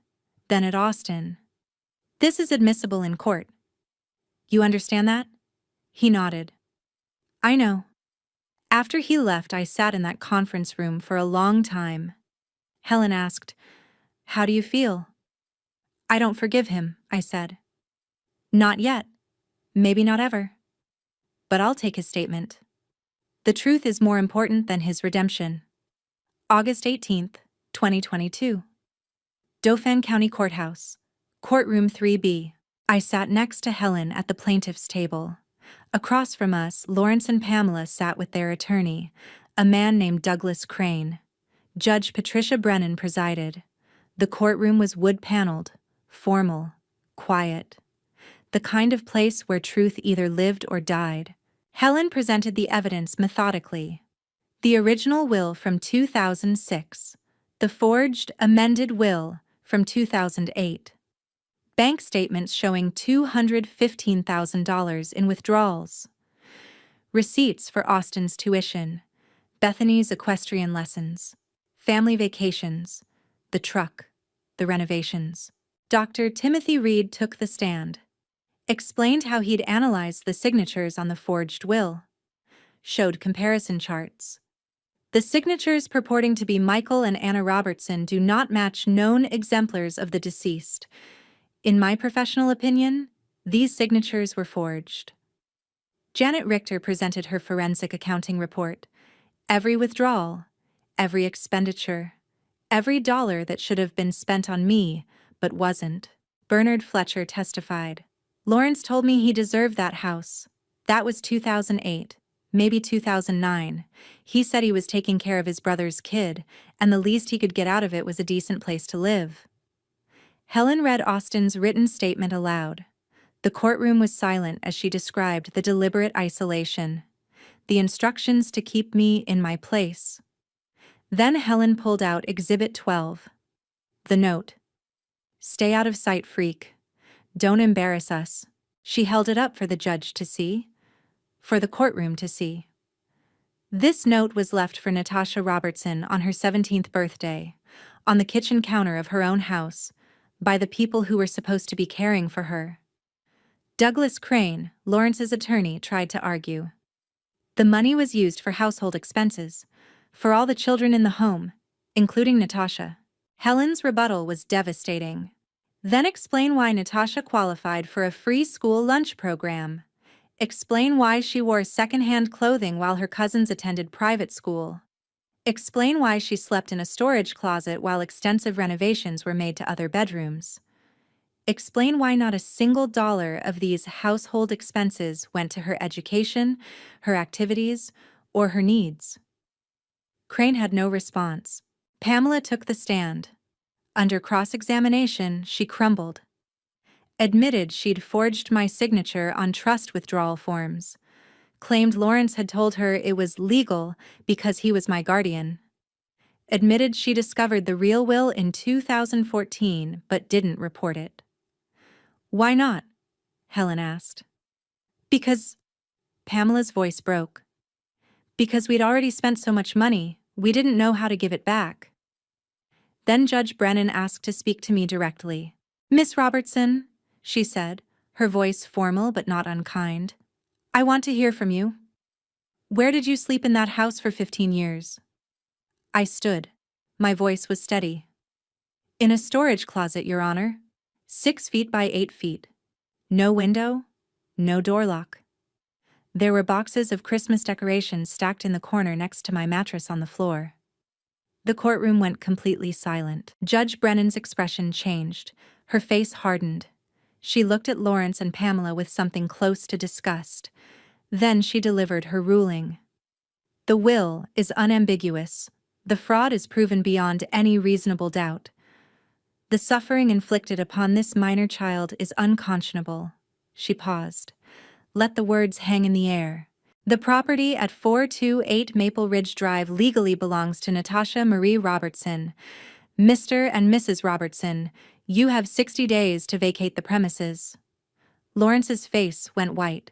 then at Austin. "This is admissible in court. You understand that?" He nodded. "I know." After he left, I sat in that conference room for a long time. Helen asked, "How do you feel?" "I don't forgive him," I said. "Not yet. Maybe not ever. But I'll take his statement. The truth is more important than his redemption." August 18th, 2022. Dauphin County Courthouse, Courtroom 3B. I sat next to Helen at the plaintiff's table. Across from us, Lawrence and Pamela sat with their attorney, a man named Douglas Crane. Judge Patricia Brennan presided. The courtroom was wood-paneled, formal, quiet. The kind of place where truth either lived or died. Helen presented the evidence methodically. The original will from 2006. The forged, amended will from 2008. Bank statements showing $215,000 in withdrawals. Receipts for Austin's tuition, Bethany's equestrian lessons, family vacations, the truck, the renovations. Dr. Timothy Reed took the stand. Explained how he'd analyzed the signatures on the forged will. Showed comparison charts. The signatures purporting to be Michael and Anna Robertson do not match known exemplars of the deceased. In my professional opinion, these signatures were forged. Janet Richter presented her forensic accounting report. Every withdrawal, every expenditure, every dollar that should have been spent on me, but wasn't. Bernard Fletcher testified. "Lawrence told me he deserved that house. That was 2008, maybe 2009. He said he was taking care of his brother's kid, and the least he could get out of it was a decent place to live." Helen read Austin's written statement aloud. The courtroom was silent as she described the deliberate isolation, the instructions to keep me in my place. Then Helen pulled out Exhibit 12. The note. "Stay out of sight, freak. Don't embarrass us." She held it up for the judge to see, for the courtroom to see. This note was left for Natasha Robertson on her 17th birthday, on the kitchen counter of her own house, by the people who were supposed to be caring for her. Douglas Crane, Lawrence's attorney, tried to argue. The money was used for household expenses, for all the children in the home, including Natasha. Helen's rebuttal was devastating. Then explain why Natasha qualified for a free school lunch program. Explain why she wore secondhand clothing while her cousins attended private school. Explain why she slept in a storage closet while extensive renovations were made to other bedrooms. Explain why not a single dollar of these household expenses went to her education, her activities, or her needs. Crane had no response. Pamela took the stand. Under cross-examination, she crumbled. Admitted she'd forged my signature on trust withdrawal forms. Claimed Lawrence had told her it was legal because he was my guardian. Admitted she discovered the real will in 2014 but didn't report it. Why not? Helen asked. Because... Pamela's voice broke. Because we'd already spent so much money, we didn't know how to give it back. Then Judge Brennan asked to speak to me directly. Miss Robertson, she said, her voice formal but not unkind, I want to hear from you. Where did you sleep in that house for 15 years? I stood. My voice was steady. In a storage closet, Your Honor. 6 feet by 8 feet. No window, no door lock. There were boxes of Christmas decorations stacked in the corner next to my mattress on the floor. The courtroom went completely silent. Judge Brennan's expression changed. Her face hardened. She looked at Lawrence and Pamela with something close to disgust. Then she delivered her ruling. The will is unambiguous. The fraud is proven beyond any reasonable doubt. The suffering inflicted upon this minor child is unconscionable. She paused. Let the words hang in the air. The property at 428 Maple Ridge Drive legally belongs to Natasha Marie Robertson. Mr. and Mrs. Robertson, you have 60 days to vacate the premises. Lawrence's face went white.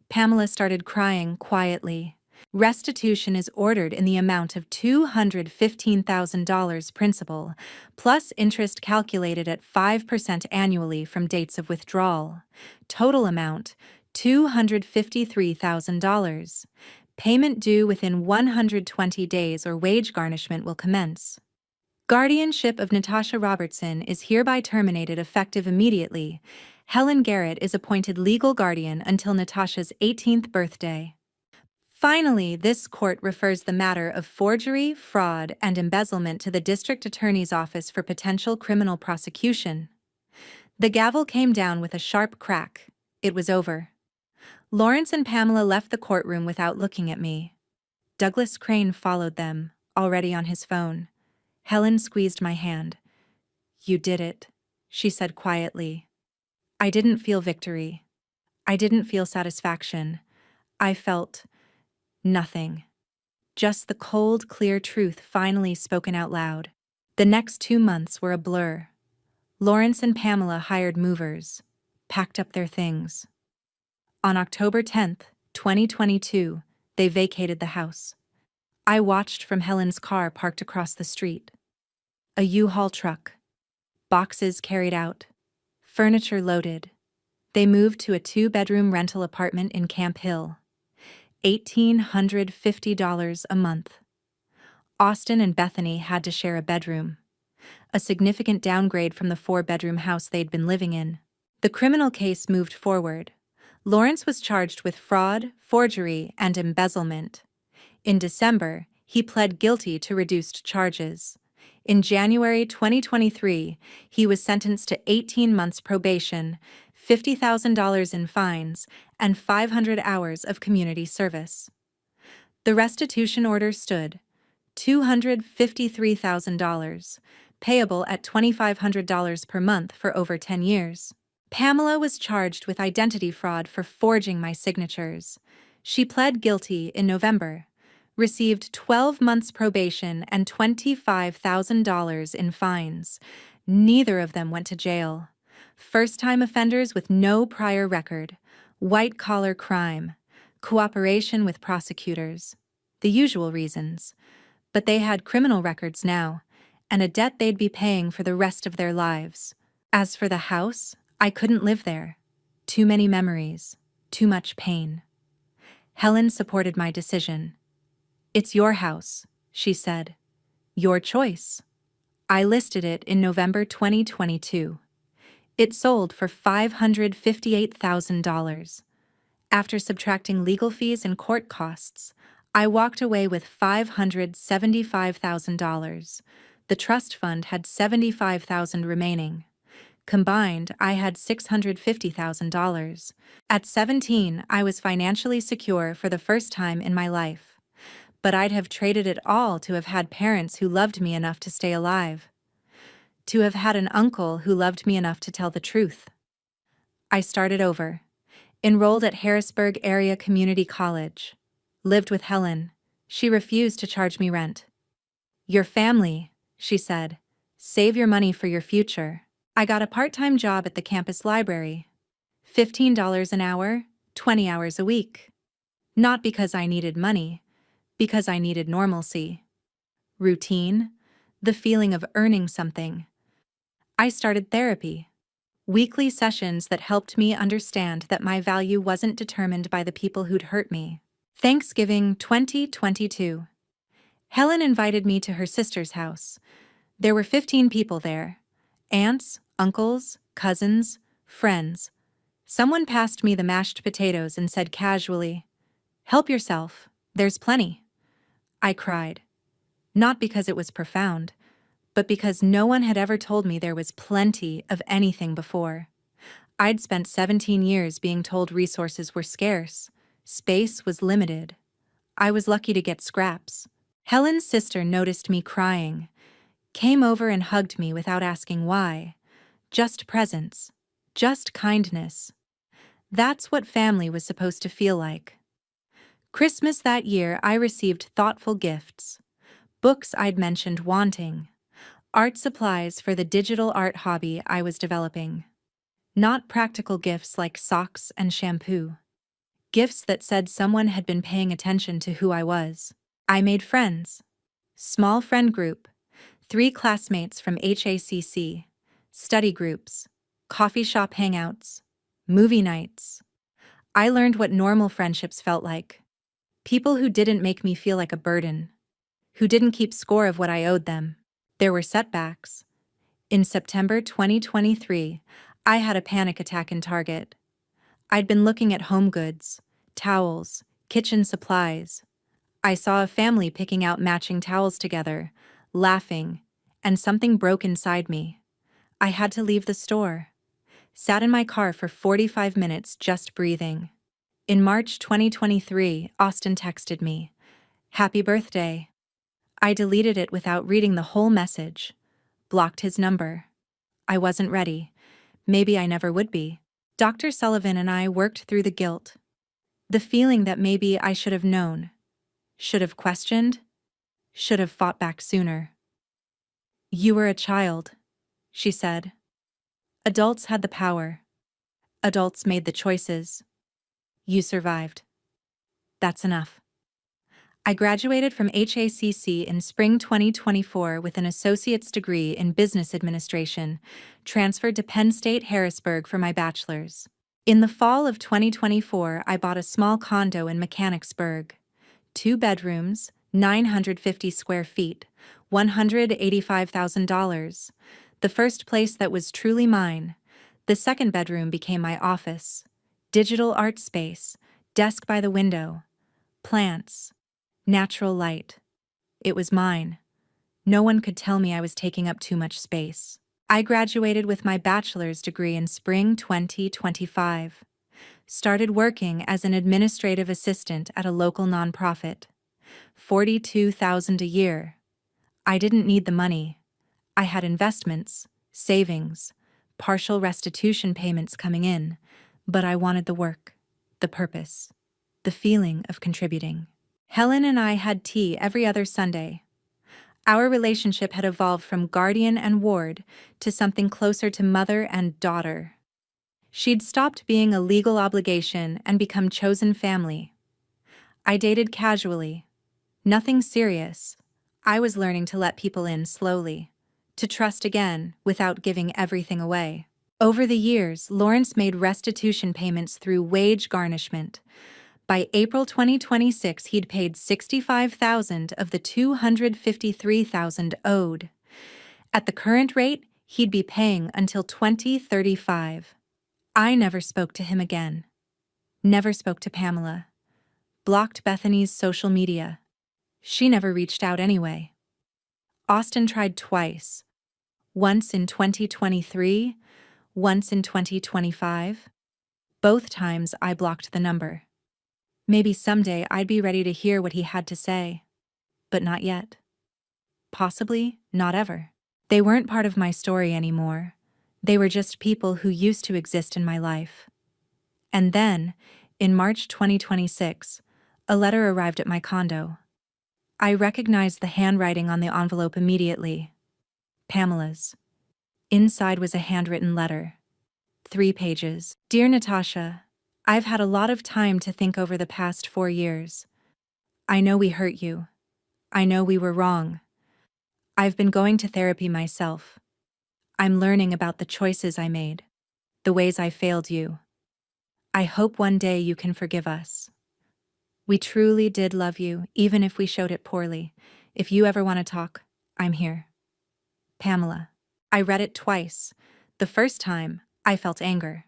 Pamela started crying quietly. Restitution is ordered in the amount of $215,000 principal, plus interest calculated at 5% annually from dates of withdrawal. Total amount, $253,000. Payment due within 120 days or wage garnishment will commence. Guardianship of Natasha Robertson is hereby terminated effective immediately. Helen Garrett is appointed legal guardian until Natasha's 18th birthday. Finally, this court refers the matter of forgery, fraud, and embezzlement to the District Attorney's Office for potential criminal prosecution. The gavel came down with a sharp crack. It was over. Lawrence and Pamela left the courtroom without looking at me. Douglas Crane followed them, already on his phone. Helen squeezed my hand. You did it, she said quietly. I didn't feel victory. I didn't feel satisfaction. I felt... nothing. Just the cold, clear truth finally spoken out loud. The next 2 months were a blur. Lawrence and Pamela hired movers, packed up their things. On October 10th, 2022, they vacated the house. I watched from Helen's car parked across the street. A U-Haul truck. Boxes carried out. Furniture loaded. They moved to a 2-bedroom rental apartment in Camp Hill. $1,850 a month. Austin and Bethany had to share a bedroom. A significant downgrade from the 4-bedroom house they'd been living in. The criminal case moved forward. Lawrence was charged with fraud, forgery, and embezzlement. In December, he pled guilty to reduced charges. In January 2023, he was sentenced to 18 months probation, $50,000 in fines, and 500 hours of community service. The restitution order stood, $253,000, payable at $2,500 per month for over 10 years. Pamela was charged with identity fraud for forging my signatures. She pled guilty in November, received 12 months probation and $25,000 in fines. Neither of them went to jail. First-time offenders with no prior record, white-collar crime, cooperation with prosecutors, the usual reasons. But they had criminal records now, and a debt they'd be paying for the rest of their lives. As for the house, I couldn't live there. Too many memories, too much pain. Helen supported my decision. It's your house, she said. Your choice. I listed it in November 2022. It sold for $558,000. After subtracting legal fees and court costs, I walked away with $575,000. The trust fund had $75,000 remaining. Combined, I had $650,000. At 17, I was financially secure for the first time in my life. But I'd have traded it all to have had parents who loved me enough to stay alive. To have had an uncle who loved me enough to tell the truth. I started over. Enrolled at Harrisburg Area Community College. Lived with Helen. She refused to charge me rent. "Your family," she said. "Save your money for your future." I got a part-time job at the campus library. $15 an hour, 20 hours a week. Not because I needed money, because I needed normalcy. Routine, the feeling of earning something. I started therapy. Weekly sessions that helped me understand that my value wasn't determined by the people who'd hurt me. Thanksgiving 2022. Helen invited me to her sister's house. There were 15 people there. Aunts, uncles, cousins, friends. Someone passed me the mashed potatoes and said casually, "Help yourself, there's plenty." I cried. Not because it was profound, but because no one had ever told me there was plenty of anything before. I'd spent 17 years being told resources were scarce, space was limited. I was lucky to get scraps. Helen's sister noticed me crying, came over and hugged me without asking why. Just presence, just kindness. That's what family was supposed to feel like. Christmas that year, I received thoughtful gifts. Books I'd mentioned wanting. Art supplies for the digital art hobby I was developing. Not practical gifts like socks and shampoo. Gifts that said someone had been paying attention to who I was. I made friends. Small friend group. 3 classmates from HACC. Study groups. Coffee shop hangouts. Movie nights. I learned what normal friendships felt like. People who didn't make me feel like a burden. Who didn't keep score of what I owed them. There were setbacks. In September 2023, I had a panic attack in Target. I'd been looking at home goods, towels, kitchen supplies. I saw a family picking out matching towels together, laughing, and something broke inside me. I had to leave the store. Sat in my car for 45 minutes just breathing. In March 2023, Austin texted me, "Happy birthday." I deleted it without reading the whole message. Blocked his number. I wasn't ready. Maybe I never would be. Dr. Sullivan and I worked through the guilt. The feeling that maybe I should have known. Should have questioned. Should have fought back sooner. "You were a child," she said. "Adults had the power. Adults made the choices. You survived. That's enough." I graduated from HACC in spring 2024 with an associate's degree in business administration, transferred to Penn State Harrisburg for my bachelor's. In the fall of 2024, I bought a small condo in Mechanicsburg. 2 bedrooms, 950 square feet, $185,000. The first place that was truly mine. The second bedroom became my office. Digital art space, desk by the window, plants. Natural light. It was mine. No one could tell me I was taking up too much space. I graduated with my bachelor's degree in spring 2025. Started working as an administrative assistant at a local nonprofit. $42,000 a year. I didn't need the money. I had investments, savings, partial restitution payments coming in, but I wanted the work, the purpose, the feeling of contributing. Helen and I had tea every other Sunday. Our relationship had evolved from guardian and ward to something closer to mother and daughter. She'd stopped being a legal obligation and become chosen family. I dated casually. Nothing serious. I was learning to let people in slowly, to trust again without giving everything away. Over the years, Lawrence made restitution payments through wage garnishment. By April 2026, he'd paid $65,000 of the $253,000 owed. At the current rate, he'd be paying until 2035. I never spoke to him again. Never spoke to Pamela. Blocked Bethany's social media. She never reached out anyway. Austin tried twice. Once in 2023, once in 2025. Both times I blocked the number. Maybe someday I'd be ready to hear what he had to say. But not yet. Possibly not ever. They weren't part of my story anymore. They were just people who used to exist in my life. And then, in March 2026, a letter arrived at my condo. I recognized the handwriting on the envelope immediately. Pamela's. Inside was a handwritten letter. 3 pages. Dear Natasha, I've had a lot of time to think over the past 4 years. I know we hurt you. I know we were wrong. I've been going to therapy myself. I'm learning about the choices I made, the ways I failed you. I hope one day you can forgive us. We truly did love you, even if we showed it poorly. If you ever want to talk, I'm here. Pamela. I read it twice. The first time, I felt anger.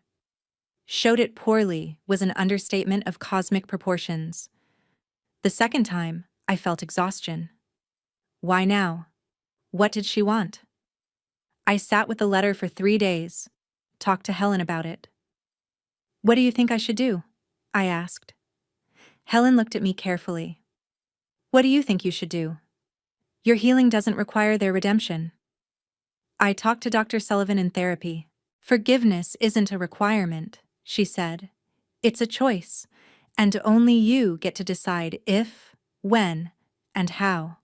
Showed it poorly was an understatement of cosmic proportions. The second time, I felt exhaustion. Why now? What did she want? I sat with the letter for 3 days, talked to Helen about it. What do you think I should do? I asked. Helen looked at me carefully. What do you think you should do? Your healing doesn't require their redemption. I talked to Dr. Sullivan in therapy. Forgiveness isn't a requirement, she said. It's a choice, and only you get to decide if, when, and how.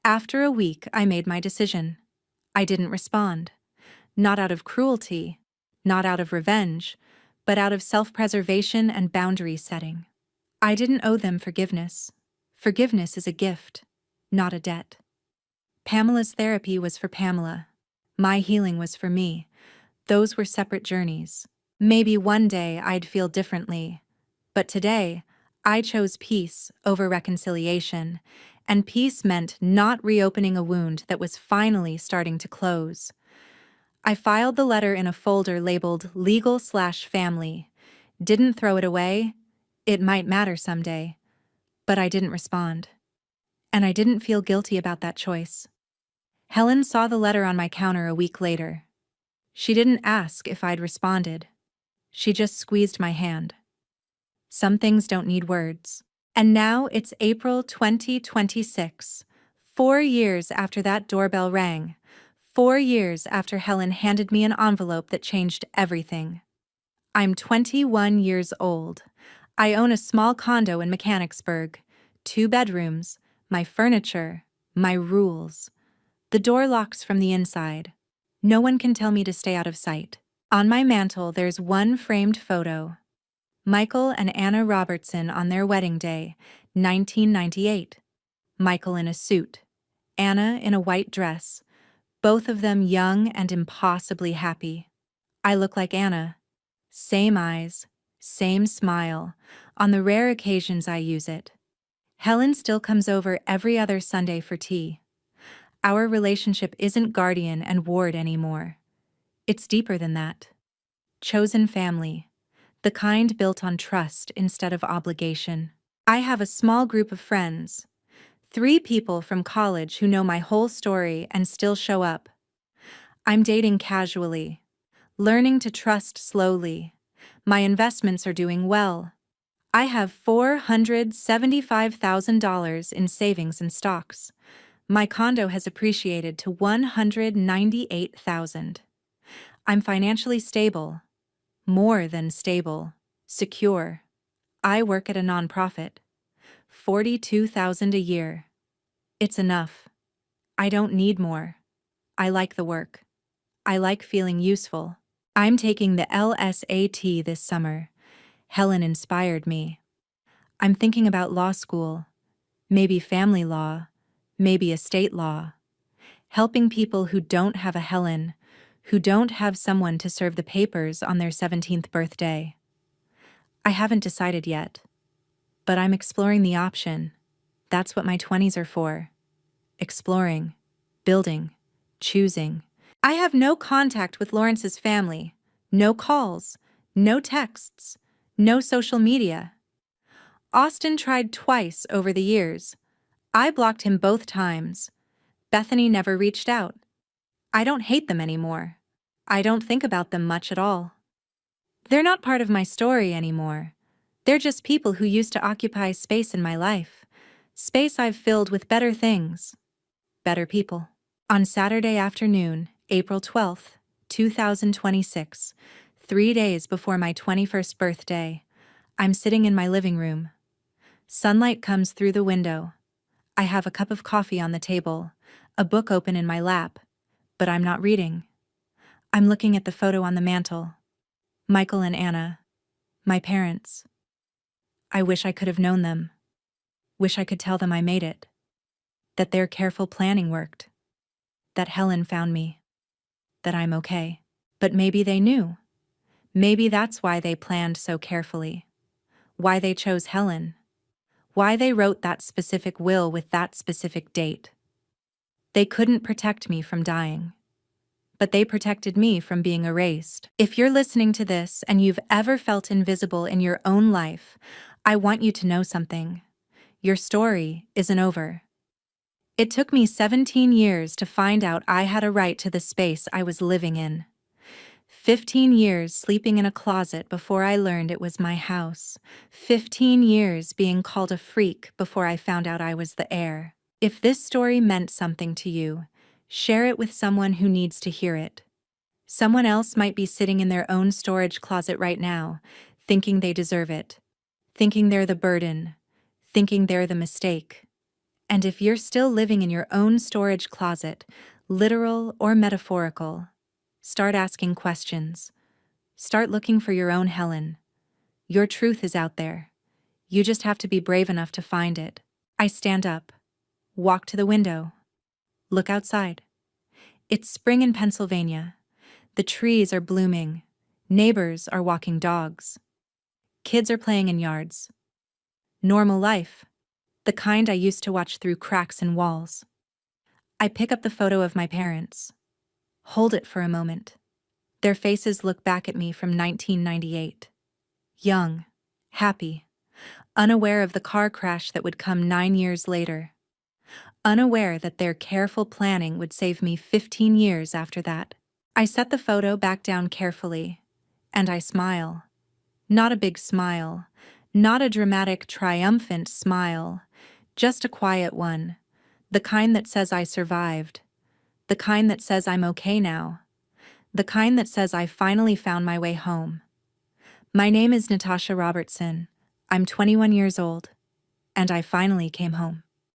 After a week, I made my decision. I didn't respond. Not out of cruelty, not out of revenge, but out of self-preservation and boundary setting. I didn't owe them forgiveness. Forgiveness is a gift, not a debt. Pamela's therapy was for Pamela. My healing was for me. Those were separate journeys. Maybe one day I'd feel differently. But today, I chose peace over reconciliation, and peace meant not reopening a wound that was finally starting to close. I filed the letter in a folder labeled legal/family. Didn't throw it away. It might matter someday. But I didn't respond. And I didn't feel guilty about that choice. Helen saw the letter on my counter a week later. She didn't ask if I'd responded. She just squeezed my hand. Some things don't need words. And now it's April 2026, 4 years after that doorbell rang, 4 years after Helen handed me an envelope that changed everything. I'm 21 years old. I own a small condo in Mechanicsburg, 2 bedrooms, my furniture, my rules. The door locks from the inside. No one can tell me to stay out of sight. On my mantle, there's one framed photo. Michael and Anna Robertson on their wedding day, 1998. Michael in a suit, Anna in a white dress, both of them young and impossibly happy. I look like Anna. Same eyes, same smile, on the rare occasions I use it. Helen still comes over every other Sunday for tea. Our relationship isn't guardian and ward anymore. It's deeper than that. Chosen family, the kind built on trust instead of obligation. I have a small group of friends, 3 people from college who know my whole story and still show up. I'm dating casually, learning to trust slowly. My investments are doing well. I have $475,000 in savings and stocks. My condo has appreciated to $198,000. I'm financially stable, more than stable, secure. I work at a nonprofit. $42,000 a year. It's enough. I don't need more. I like the work. I like feeling useful. I'm taking the LSAT this summer. Helen inspired me. I'm thinking about law school, maybe family law, maybe estate law, helping people who don't have a Helen, who don't have someone to serve the papers on their 17th birthday. I haven't decided yet, but I'm exploring the option. That's what my 20s are for. Exploring, building, choosing. I have no contact with Lawrence's family, no calls, no texts, no social media. Austin tried twice over the years. I blocked him both times. Bethany never reached out. I don't hate them anymore. I don't think about them much at all. They're not part of my story anymore. They're just people who used to occupy space in my life. Space I've filled with better things. Better people. On Saturday afternoon, April 12th, 2026, 3 days before my 21st birthday, I'm sitting in my living room. Sunlight comes through the window. I have a cup of coffee on the table, a book open in my lap, but I'm not reading. I'm looking at the photo on the mantel. Michael and Anna, my parents. I wish I could have known them. Wish I could tell them I made it. That their careful planning worked. That Helen found me. That I'm okay. But maybe they knew. Maybe that's why they planned so carefully. Why they chose Helen. Why they wrote that specific will with that specific date. They couldn't protect me from dying. But they protected me from being erased. If you're listening to this and you've ever felt invisible in your own life, I want you to know something. Your story isn't over. It took me 17 years to find out I had a right to the space I was living in. 15 years sleeping in a closet before I learned it was my house. 15 years being called a freak before I found out I was the heir. If this story meant something to you, share it with someone who needs to hear it. Someone else might be sitting in their own storage closet right now, thinking they deserve it, thinking they're the burden, thinking they're the mistake. And if you're still living in your own storage closet, literal or metaphorical, start asking questions. Start looking for your own Helen. Your truth is out there. You just have to be brave enough to find it. I stand up, walk to the window, look outside. It's spring in Pennsylvania. The trees are blooming. Neighbors are walking dogs. Kids are playing in yards. Normal life. The kind I used to watch through cracks in walls. I pick up the photo of my parents. Hold it for a moment. Their faces look back at me from 1998. Young, happy, unaware of the car crash that would come 9 years later. Unaware that their careful planning would save me 15 years after that. I set the photo back down carefully, and I smile. Not a big smile, not a dramatic, triumphant smile, just a quiet one, the kind that says I survived, the kind that says I'm okay now, the kind that says I finally found my way home. My name is Natasha Robertson. I'm 21 years old, and I finally came home.